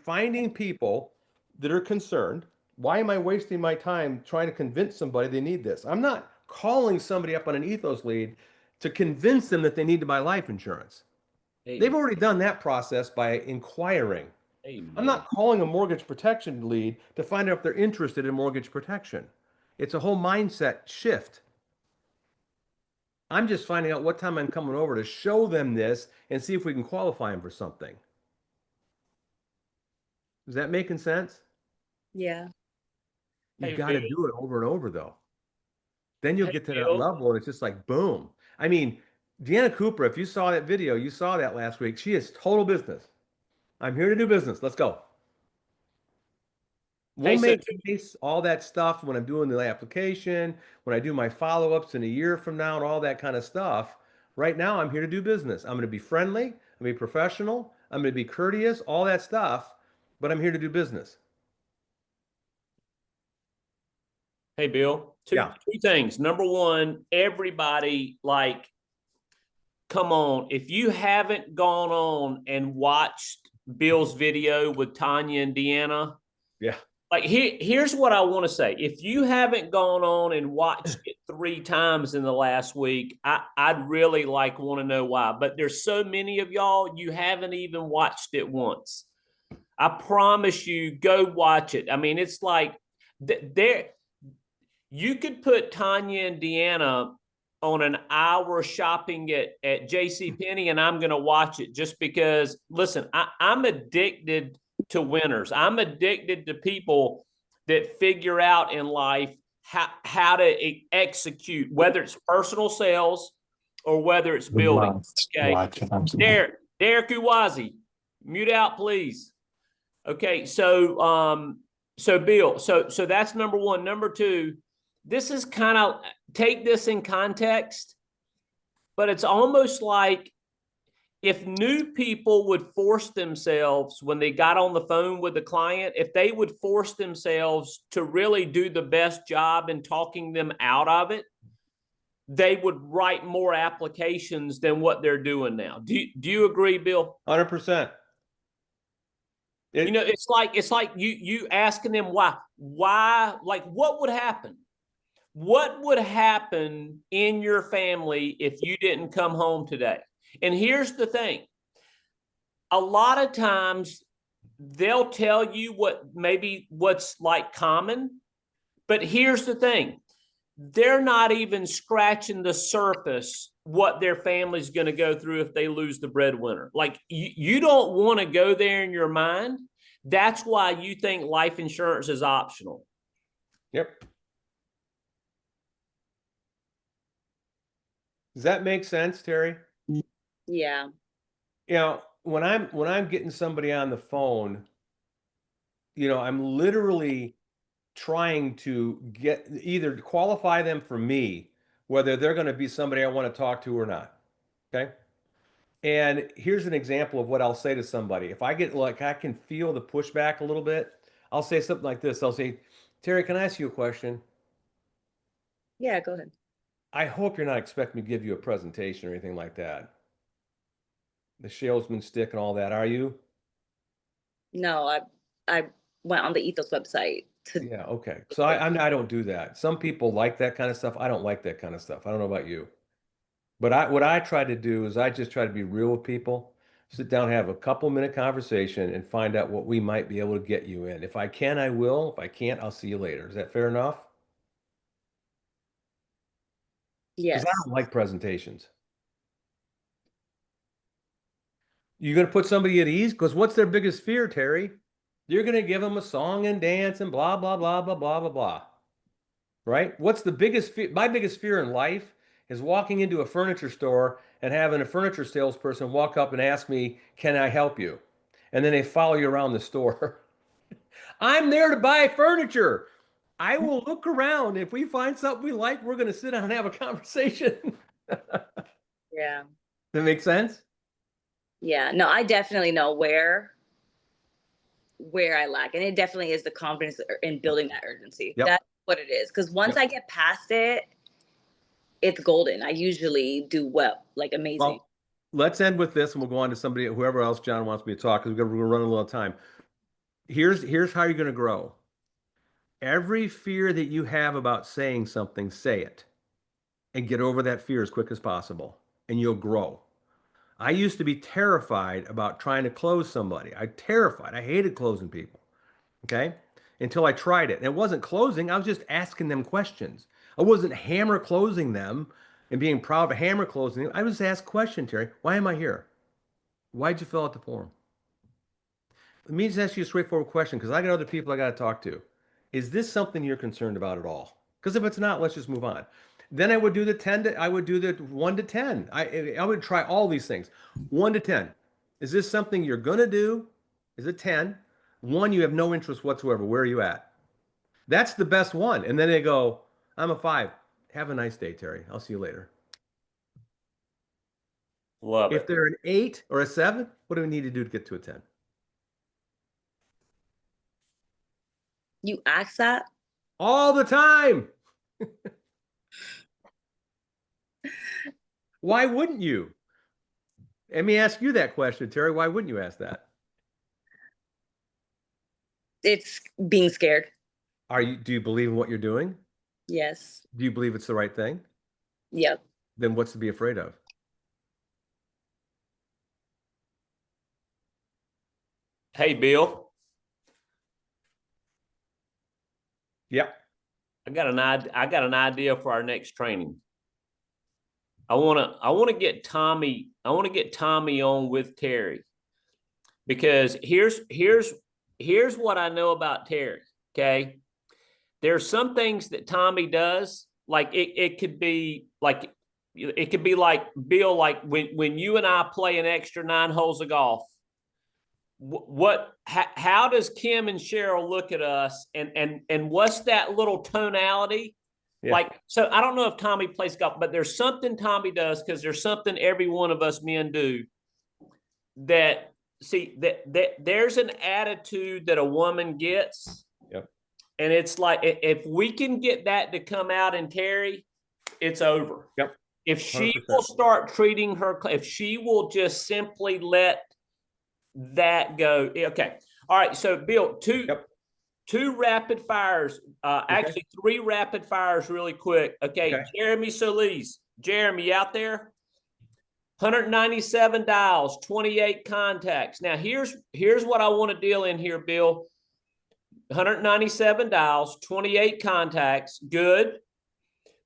finding people that are concerned. Why am I wasting my time trying to convince somebody they need this? I'm not calling somebody up on an Ethos lead to convince them that they need to buy life insurance. They've already done that process by inquiring. I'm not calling a mortgage protection lead to find out if they're interested in mortgage protection. It's a whole mindset shift. I'm just finding out what time I'm coming over to show them this and see if we can qualify them for something. Is that making sense? Yeah. You've got to do it over and over, though. Then you'll get to that level, and it's just like, boom. I mean, Deanna Cooper, if you saw that video, you saw that last week. She is total business. I'm here to do business. Let's go. We'll make case, all that stuff when I'm doing the application, when I do my follow-ups in a year from now and all that kind of stuff. Right now, I'm here to do business. I'm going to be friendly. I'm going to be professional. I'm going to be courteous, all that stuff, but I'm here to do business. Hey, Bill, two things. Number one, everybody, like, come on. If you haven't gone on and watched Bill's video with Tanya and Deanna, like here's what I want to say. If you haven't gone on and watched it 3 times in the last week, I'd really want to know why. But there's so many of y'all, you haven't even watched it once. I promise you, go watch it. I mean, it's like you could put Tanya and Deanna on an hour shopping at JCPenney, and I'm going to watch it just because, listen, I'm addicted to winners. I'm addicted to people that figure out in life how to execute, whether it's personal sales or whether it's building. Okay. Derek Uwazi, mute out, please. Okay. So Bill, so that's number one. Number two, this is kind of, take this in context, but it's almost like if new people would force themselves when they got on the phone with the client, if they would force themselves to really do the best job in talking them out of it, they would write more applications than what they're doing now. Do you agree, Bill? 100%. You know, it's like you asking them why, like, what would happen? What would happen in your family if you didn't come home today? And here's the thing. A lot of times they'll tell you what's like common, but here's the thing. They're not even scratching the surface what their family's going to go through if they lose the breadwinner. Like you don't want to go there in your mind. That's why you think life insurance is optional. Yep. Does that make sense, Terry? Yeah. You know, when I'm getting somebody on the phone I'm literally trying to get either qualify them for me, whether they're going to be somebody I want to talk to or not. Okay. And here's an example of what I'll say to somebody. If I get like, I can feel the pushback a little bit, I'll say something like this. I'll say, Terry, can I ask you a question? Yeah, go ahead. I hope you're not expecting me to give you a presentation or anything like that. The salesman stick and all that, are you? No, I went on the Ethos website to. Yeah, okay. So I don't do that. Some people like that kind of stuff. I don't like that kind of stuff. I don't know about you. But what I try to do is I just try to be real with people, sit down, have a couple minute conversation, and find out what we might be able to get you in. If I can, I will. If I can't, I'll see you later. Is that fair enough? Because Yes. I don't like presentations. You're going to put somebody at ease? Because what's their biggest fear, Terry? You're going to give them a song and dance and blah, blah, blah, blah, blah, blah, blah. Right? What's the biggest fear? My biggest fear in life is walking into a furniture store and having a furniture salesperson walk up and ask me, "Can I help you?" And then they follow you around the store. I'm there to buy furniture. I will look around. If we find something we like, we're going to sit down and have a conversation. Yeah. That makes sense? Yeah. No, I definitely know where I lack. And it definitely is the confidence in building that urgency. Yep. That's what it is. Because once I get past it, it's golden. I usually do well, like amazing. Well, let's end with this and we'll go on to somebody, whoever else John wants me to talk, because we're going to run a little time. Here's how you're going to grow. Every fear that you have about saying something, say it and get over that fear as quick as possible, and you'll grow. I used to be terrified about trying to close somebody. I hated closing people. Okay. Until I tried it. And it wasn't closing. I was just asking them questions. I wasn't hammer closing them and being proud of hammer closing them. I was asked question, Terry. Why am I here? Why'd you fill out the form? Let me just ask you a straightforward question, because I got other people I got to talk to. Is this something you're concerned about at all? Because if it's not, let's just move on. Then I would do the 10 to, I would do the 1 to 10. I would try all these things. 1 to 10. Is this something you're going to do? Is it 10? 1, you have no interest whatsoever. Where are you at? That's the best one. And then they go, I'm a 5. Have a nice day, Terry. I'll see you later. Love it. If they're an 8 or a 7, what do we need to do to get to a 10? You ask that? All the time. Why wouldn't you? Let me ask you that question, Terry. Why wouldn't you ask that? It's being scared. Do you believe in what you're doing? Yes. Do you believe it's the right thing? Yep. Then what's to be afraid of? Hey, Bill. Yep. I got an idea for our next training. I want to get Tommy on with Terry, because here's what I know about Terry. Okay. There's some things that Tommy does, like it could be like Bill, like when you and I play an extra 9 holes of golf. How does Kim and Cheryl look at us, and what's that little tonality? Yeah. Like, so I don't know if Tommy plays golf, but there's something Tommy does, because there's something every one of us men do that there's an attitude that a woman gets. Yep. And it's like, if we can get that to come out in Terry, it's over. Yep. If she 100%. will start treating her, if she will just simply let that go. Okay. All right. So Bill, two rapid fires, actually 3 rapid fires really quick. Okay. Jeremy Solis. Jeremy, you out there? 197 dials, 28 contacts. Now here's what I want to deal in here, Bill. 197 dials, 28 contacts, good.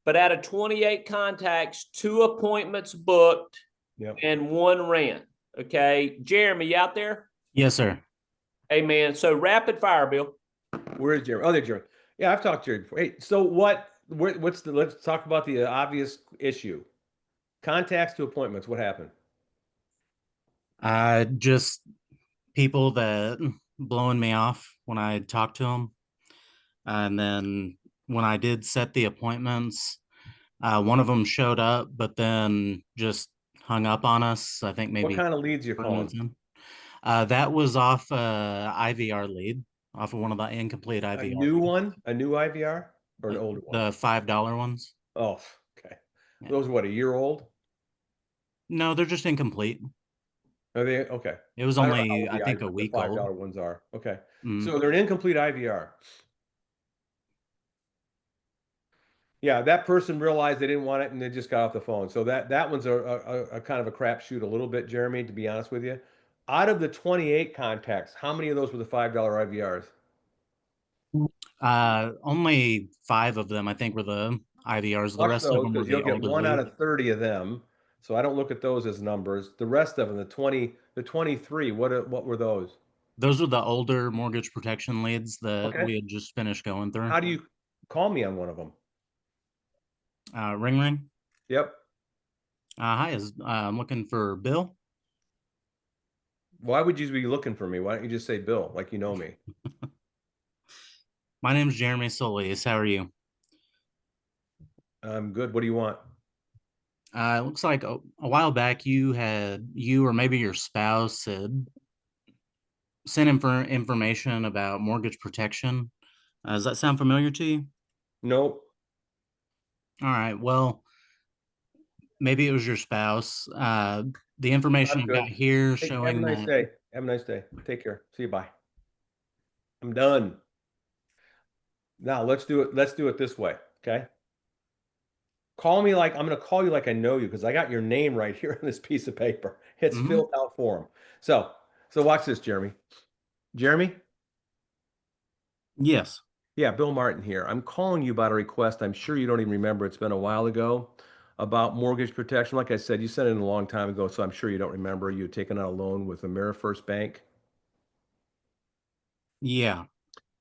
But out of 28 contacts, 2 appointments booked, and 1 ran. Okay. Jeremy, you out there? Yes, sir. Hey, man. So rapid fire, Bill. Where is Jeremy? Oh, there's Jeremy. Yeah, I've talked to Jeremy before. Hey, so let's talk about the obvious issue. Contacts to appointments. What happened? Just people that blowing me off. when I talked to them. And then when I did set the appointments, one of them showed up, but then just hung up on us. I think What maybe kind of leads you're 30 calling? minutes in. That was off IVR lead, off of one of the incomplete A IVR. new one? A new IVR or an older one? The $5 ones. Oh, okay. Yeah. Those are what, a year old? No, they're just incomplete. Are they okay? It was I don't know only, how I old think, the a week $5 old. ones are. Okay. Mm. So they're an incomplete IVR. Yeah, that person realized they didn't want it and they just got off the phone. So that one's a kind of a crapshoot a little bit, Jeremy, to be honest with you. Out of the 28 contacts, how many of those were the $5 IVRs? Only 5 of them, I think, were the IVRs. The Watch rest of those them were because the you'll get older 1 out leads. of 30 of them. So I don't look at those as numbers. The rest of them, the 23, what were those? Those were the older mortgage protection leads that Okay. we had just finished going through. How do you call me on one of them? Ring ring. Yep. Hi, I'm looking for Bill. Why would you be looking for me? Why don't you just say Bill, like you know me? My name's Jeremy Solis. How are you? I'm good. What do you want? It looks like a while back you or maybe your spouse had sent information about mortgage protection. Does that sound familiar to you? Nope. All right. Well, maybe it was your spouse. The information I'm I got good. here Have a showing nice that. day. Have a nice day. Take care. See you. Bye. I'm done. Now let's do it. Let's do it this way. Okay. Call me like I'm going to call you like I know you because I got your name right here on this piece of paper. It's Mhm. filled out form. So watch this, Jeremy. Jeremy? Yes. Yeah, Bill Martin here. I'm calling you about a request. I'm sure you don't even remember. It's been a while ago about mortgage protection. Like I said, you sent it in a long time ago, so I'm sure you don't remember. You had taken out a loan with AmeriFirst Bank. Yeah.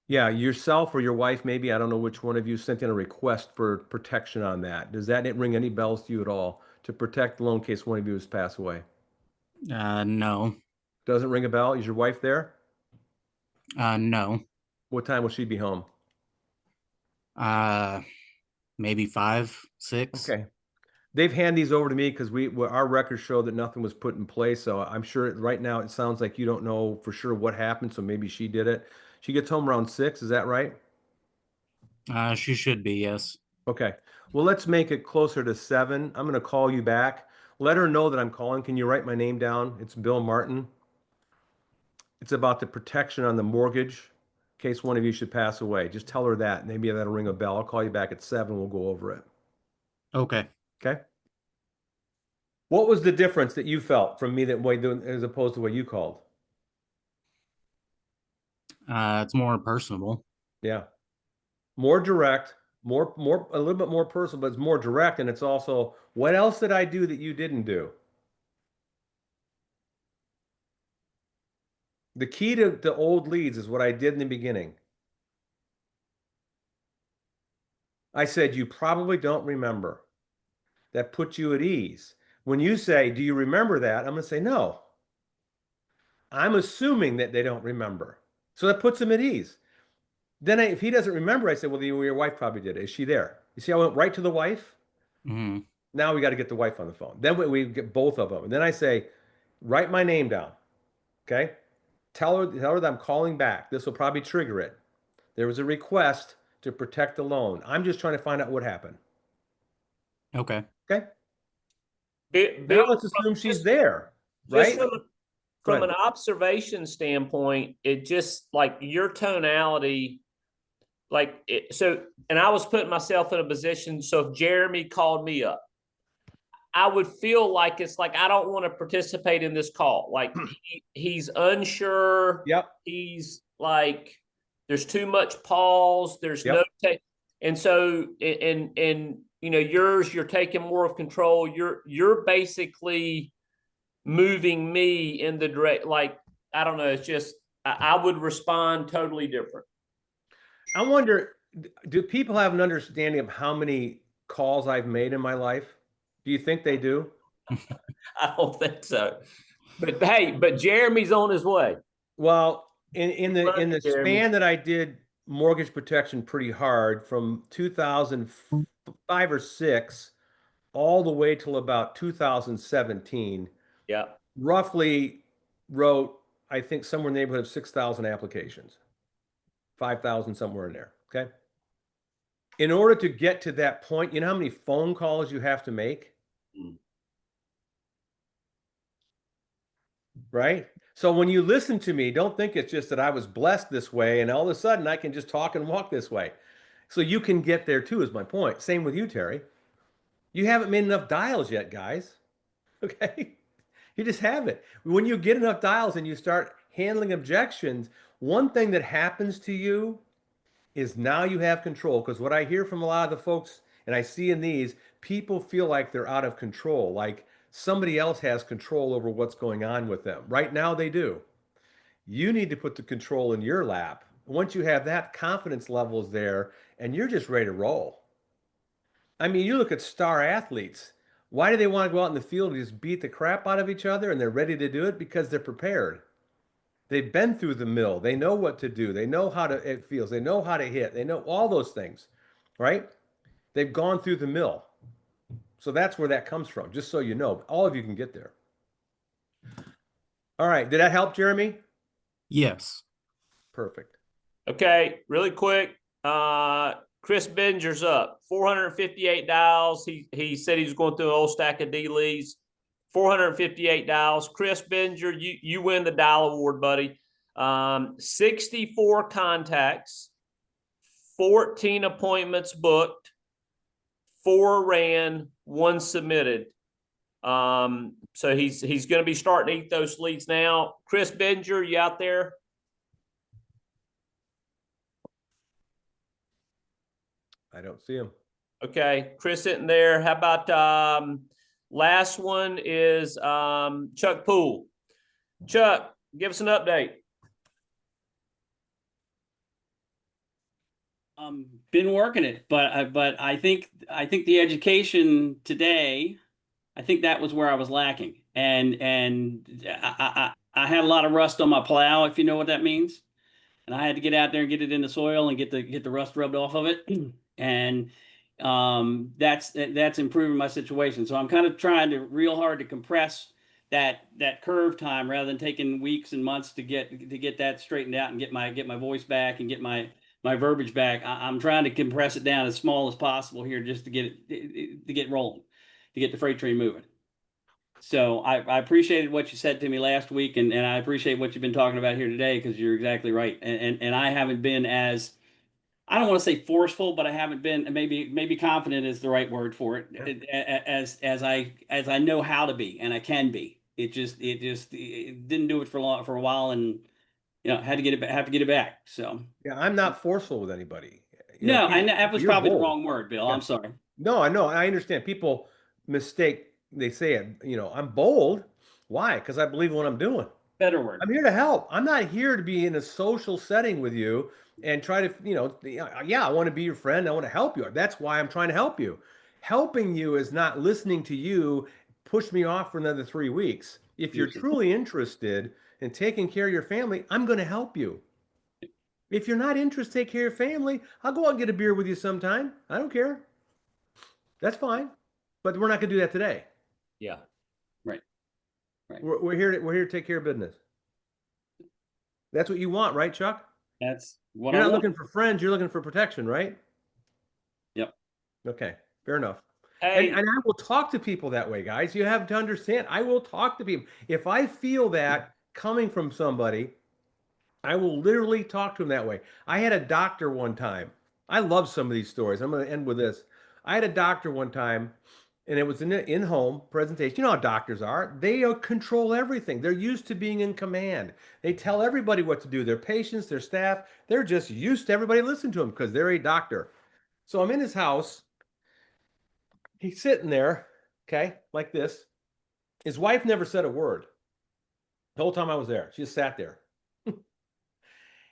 Yeah, yourself or your wife, maybe, I don't know which one of you sent in a request for protection on that. Does that ring any bells to you at all to protect the loan in case one of you has passed away? No. Doesn't ring a bell? Is your wife there? No. What time will she be home? Maybe 5, 6. Okay. They've handed these over to me because our records show that nothing was put in place. So I'm sure right now it sounds like you don't know for sure what happened. So maybe she did it. She gets home around 6. Is that right? She should be, yes. Okay. Well, let's make it closer to 7. I'm going to call you back. Let her know that I'm calling. Can you write my name down? It's Bill Martin. It's about the protection on the mortgage in case one of you should pass away. Just tell her that. Maybe that'll ring a bell. I'll call you back at 7. We'll go over it. Okay. Okay. What was the difference that you felt from me that way as opposed to what you called? It's more personable. Yeah. More direct, more a little bit more personal, but it's more direct. And it's also, what else did I do that you didn't do? The key to the old leads is what I did in the beginning. I said, you probably don't remember. That puts you at ease. When you say, do you remember that? I'm going to say, no. I'm assuming that they don't remember. So that puts them at ease. Then if he doesn't remember, I say, well, your wife probably did it. Is she there? You see, I went right to the wife. Mm-hmm. Now we got to get the wife on the phone. Then we get both of them. And then I say, write my name down. Okay. Tell her that I'm calling back. This will probably trigger it. There was a request to protect the loan. I'm just trying to find out what happened. Okay. Okay. Bill, Now let's assume she's there, right? Just from an observation standpoint, it just like your tonality, like it, so, and I was putting myself in a position. So if Jeremy called me up, I would feel like it's like I don't want to participate in this call. Like he's unsure. Yep. He's like there's too much pause. There's Yep. no take, and so and you know you're taking more of control. You're basically moving me in the direct. Like I don't know. It's just I would respond totally different. I wonder, do people have an understanding of how many calls I've made in my life? Do you think they do? I don't think so. But hey, but Jeremy's on his way. Well, in the Jeremy. span that I did mortgage protection pretty hard from 2005 or 6 all the way till about 2017, Yeah. roughly wrote, I think, somewhere in the neighborhood of 6,000 applications, 5,000 somewhere in there. Okay. In order to get to that point, you know how many phone calls you have to make? Mm. Right? So when you listen to me, don't think it's just that I was blessed this way and all of a sudden I can just talk and walk this way. So you can get there too, is my point. Same with you, Terry. You haven't made enough dials yet, guys. Okay? You just haven't. When you get enough dials and you start handling objections, one thing that happens to you is now you have control. Because what I hear from a lot of the folks, and I see in these, people feel like they're out of control, like somebody else has control over what's going on with them. Right now, they do. You need to put the control in your lap. Once you have that, confidence level is there, and you're just ready to roll. I mean, you look at star athletes. Why do they want to go out in the field and just beat the crap out of each other and they're ready to do it? Because they're prepared. They've been through the mill. They know what to do. They know how it feels. They know how to hit. They know all those things, right? They've gone through the mill. So that's where that comes from, just so you know. All of you can get there. All right. Did that help, Jeremy? Yes. Perfect. Okay, really quick. Chris Benger's up 458 dials. He said he was going through an old stack of D leads. 458 dials. Chris Benger, you win the dial award, buddy. 64 contacts, 14 appointments booked, 4 ran, 1 submitted. So he's going to be starting to eat those leads now. Chris Benger, you out there? I don't see him. Okay, Chris isn't there. How about last one is Chuck Poole. Chuck, give us an update. Been working it, but I think the education today, I think that was where I was lacking, and I had a lot of rust on my plow, if you know what that means, and I had to get out there and get it in the soil and get the rust rubbed off of it, and that's improving my situation. So I'm kind of trying to real hard to compress that curve time rather than taking weeks and months to get that straightened out and get my voice back and get my verbiage back. I'm trying to compress it down as small as possible here just to get it to get rolling, to get the freight train moving. So I appreciated what you said to me last week, and I appreciate what you've been talking about here today, because you're exactly right. And I haven't been as, I don't want to say forceful, but I haven't been, maybe confident is the right word for it, as I know how to be and I can be. It didn't do it for a while, and had to get it back. So yeah, I'm not forceful with anybody. No, that was probably the wrong word, Bill. Yeah. I'm sorry. No, I know. I understand. People mistake. They say it. I'm bold. Why? Because I believe in what I'm doing. Better word. I'm here to help. I'm not here to be in a social setting with you and try to, yeah, I want to be your friend. I want to help you. That's why I'm trying to help you. Helping you is not listening to you push me off for another 3 weeks. If you're truly interested in taking care of your family, I'm going to help you. If you're not interested, take care of your family. I'll go out and get a beer with you sometime. I don't care. That's fine. But we're not going to do that today. Yeah. Right. We're here to take care of business. That's what you want, right, Chuck? That's what You're I not want. looking for friends. You're looking for protection, right? Yep. Okay. Fair enough. Hey, And I will talk to people that way, guys. You have to understand. I will talk to people. If I feel that coming from somebody, I will literally talk to them that way. I had a doctor one time. I love some of these stories. I'm going to end with this. I had a doctor one time, and it was an in-home presentation. You know how doctors are. They control everything. They're used to being in command. They tell everybody what to do. Their patients, their staff, they're just used to everybody listening to them because they're a doctor. So I'm in his house. He's sitting there, okay, like this. His wife never said a word the whole time I was there. She just sat there.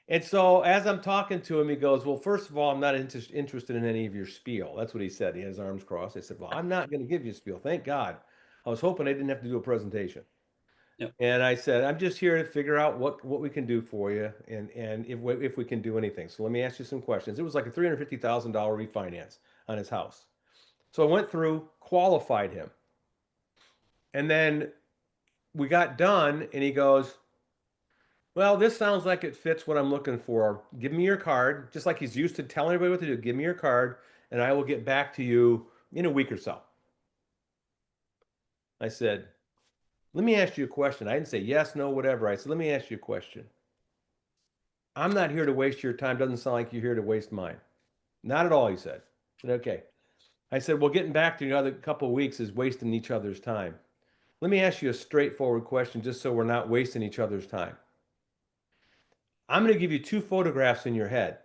And so as I'm talking to him, he goes, well, first of all, I'm not interested in any of your spiel. That's what he said. He had his arms crossed. I said, well, I'm not going to give you a spiel. Thank God. I was hoping I didn't have to do a presentation. Yep. And I said, I'm just here to figure out what we can do for you and if we can do anything. So let me ask you some questions. It was like a $350,000 refinance on his house. So I went through, qualified him. And then we got done and he goes, well, this sounds like it fits what I'm looking for. Give me your card, just like he's used to telling everybody what to do. Give me your card and I will get back to you in a week or so. I said, let me ask you a question. I didn't say yes, no, whatever. I said, let me ask you a question. I'm not here to waste your time. Doesn't sound like you're here to waste mine. Not at all, he said. I said, okay. I said, well, getting back to another couple of weeks is wasting each other's time. Let me ask you a straightforward question just so we're not wasting each other's time. I'm going to give you two photographs in your head.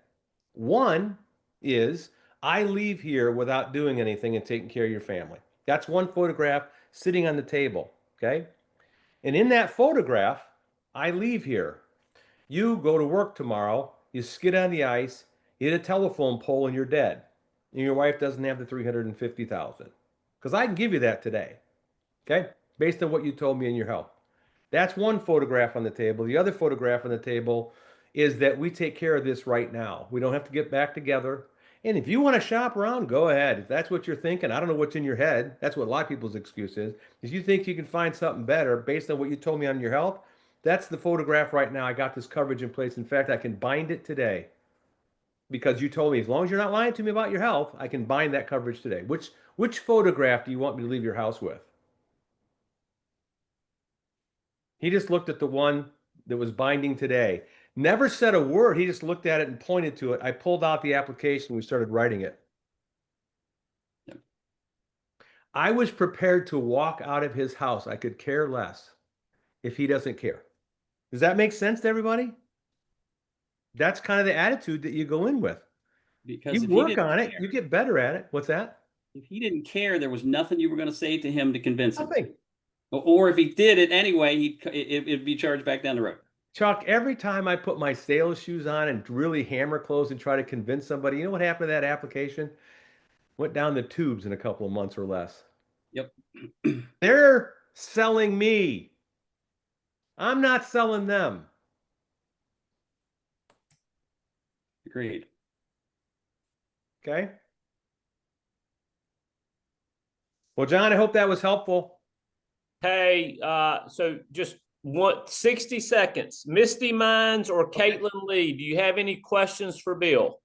One is I leave here without doing anything and taking care of your family. That's one photograph sitting on the table, okay? And in that photograph, I leave here. You go to work tomorrow, you skid on the ice, you hit a telephone pole and you're dead. And your wife doesn't have the $350,000. Because I can give you that today. Okay? Based on what you told me in your health. That's one photograph on the table. The other photograph on the table is that we take care of this right now. We don't have to get back together. And if you want to shop around, go ahead. If that's what you're thinking, I don't know what's in your head. That's what a lot of people's excuse is. If you think you can find something better based on what you told me on your health, that's the photograph right now. I got this coverage in place. In fact, I can bind it today because you told me as long as you're not lying to me about your health, I can bind that coverage today. Which photograph do you want me to leave your house with? He just looked at the one that was binding today. Never said a word. He just looked at it and pointed to it. I pulled out the application. We started writing it. Yep. I was prepared to walk out of his house. I could care less if he doesn't care. Does that make sense to everybody? That's kind of the attitude that you go in with. Because You if he work didn't on it, care- you get better at it. What's that? If he didn't care, there was nothing you were going to say to him to convince him. Nothing. Or if he did it anyway, it'd be charged back down the road. Chuck, every time I put my sales shoes on and really hammer close and try to convince somebody, you know what happened to that application? Went down the tubes in a couple of months or less. Yep. They're selling me. I'm not selling them. Agreed. Okay. Well, John, I hope that was helpful. Hey, so just 60 seconds. Misty Mines or Caitlin Lee? Do you have any questions for Bill?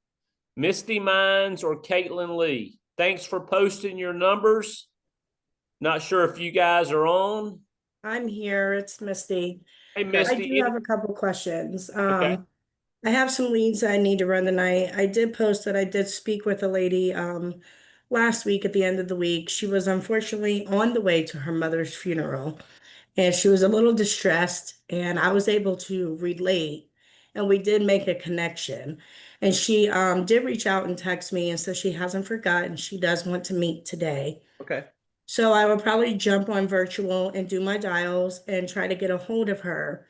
Misty Mines or Caitlin Lee? Thanks for posting your numbers. Not sure if you guys are on. I'm here. It's Misty. Hey, I Misty. do have a couple questions. Okay. I have some leads that I need to run tonight. I did post that I did speak with a lady last week at the end of the week. She was unfortunately on the way to her mother's funeral and she was a little distressed and I was able to relate and we did make a connection. And she did reach out and text me and said she hasn't forgotten. She does want to meet today. Okay. So I will probably jump on virtual and do my dials and try to get a hold of her.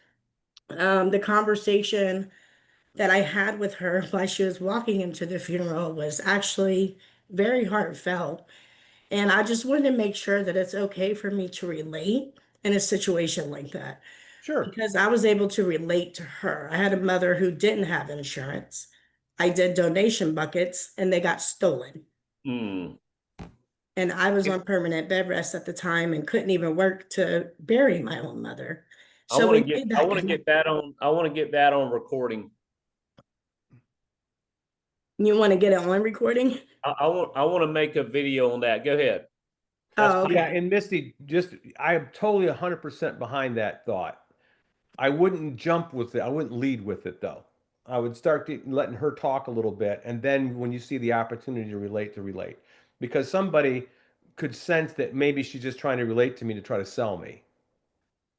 The conversation that I had with her while she was walking into the funeral was actually very heartfelt. And I just wanted to make sure that it's okay for me to relate in a situation like that. Sure. Because I was able to relate to her. I had a mother who didn't have insurance. I did donation buckets and they got stolen. Hmm. And I was on permanent bed rest at the time and couldn't even work to bury my own mother. I So want we to did get. I that. want to get that on. I want to get that on recording. You want to get it on recording? I want. I want to make a video on that. Go ahead. Oh, okay. Yeah, and Misty, I am totally 100% behind that thought. I wouldn't jump with it. I wouldn't lead with it though. I would start letting her talk a little bit, and then when you see the opportunity to relate, because somebody could sense that maybe she's just trying to relate to me to try to sell me.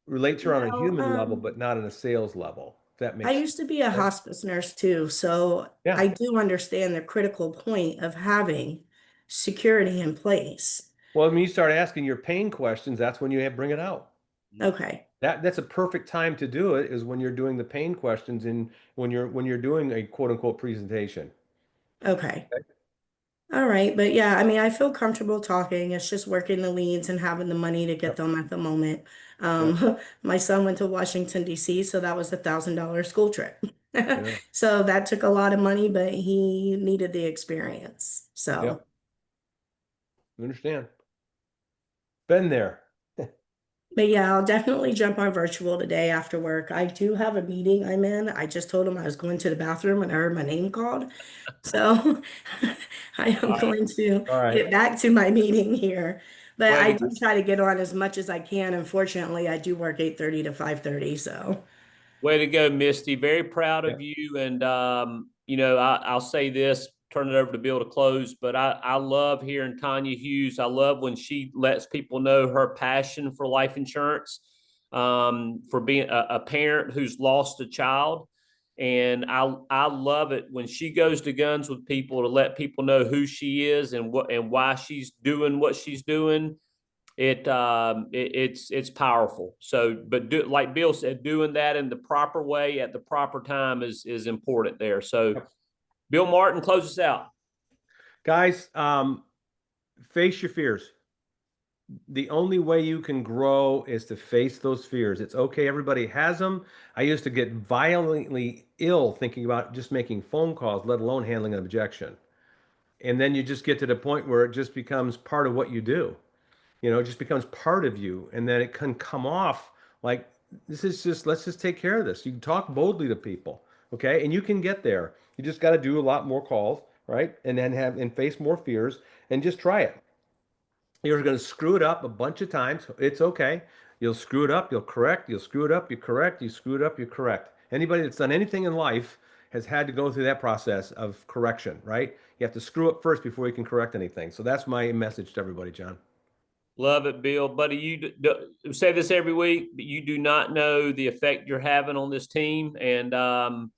Relate to her on a No, human level, but not on a sales level. If that makes I sense. used to be a hospice nurse too, so Yeah. I do understand the critical point of having security in place. Well, when you start asking your pain questions, that's when you bring it out. Okay, That's a perfect time to do it is when you're doing the pain questions and when you're doing a quote unquote presentation. okay. All right, but yeah, I mean, I feel comfortable talking. It's just working the leads and having the money to get them at the moment. My son went to Washington, D.C., so that was $1,000 school trip. Yeah. So that took a lot of money, but he needed the experience. So. Yep. I understand. Been there. But yeah, I'll definitely jump on virtual today after work. I do have a meeting I'm in. I just told him I was going to the bathroom and I heard my name called. So I am going to All right. get back to my meeting here. But Well, I do try to get on as much as I can. Unfortunately, I do work 8:30 to 5:30. So way to go, Misty. Very proud Yeah. of you. And, you know, I'll say this, turn it over to Bill to close, but I love hearing Tanya Hughes. I love when she lets people know her passion for life insurance, for being a parent who's lost a child. And I love it when she goes to guns with people to let people know who she is and what and why she's doing what she's doing. It's powerful. So, but like Bill said, doing that in the proper way at the proper time is important there. So, Bill Martin, close us out. Guys, face your fears. The only way you can grow is to face those fears. It's okay. Everybody has them. I used to get violently ill thinking about just making phone calls, let alone handling an objection. And then you just get to the point where it just becomes part of what you do. It just becomes part of you. And then it can come off like, let's just take care of this. You can talk boldly to people. Okay. And you can get there. You just got to do a lot more calls, right? And then face more fears and just try it. You're going to screw it up a bunch of times. It's okay. You'll screw it up, you'll correct, you'll screw it up, you correct, you screw it up, you correct. Anybody that's done anything in life has had to go through that process of correction, right? You have to screw up first before you can correct anything. So that's my message to everybody, John. Love it, Bill. Buddy, you say this every week, but you do not know the effect you're having on this team. And I'm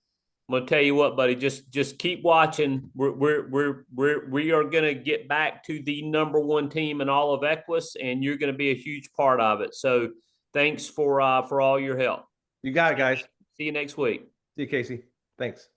gonna tell you what, buddy, just keep watching. We are gonna get back to the #1 team in all of Equus, and you're gonna be a huge part of it. So thanks for all your help. You got it, guys. See you next week. See you, Casey. Thanks.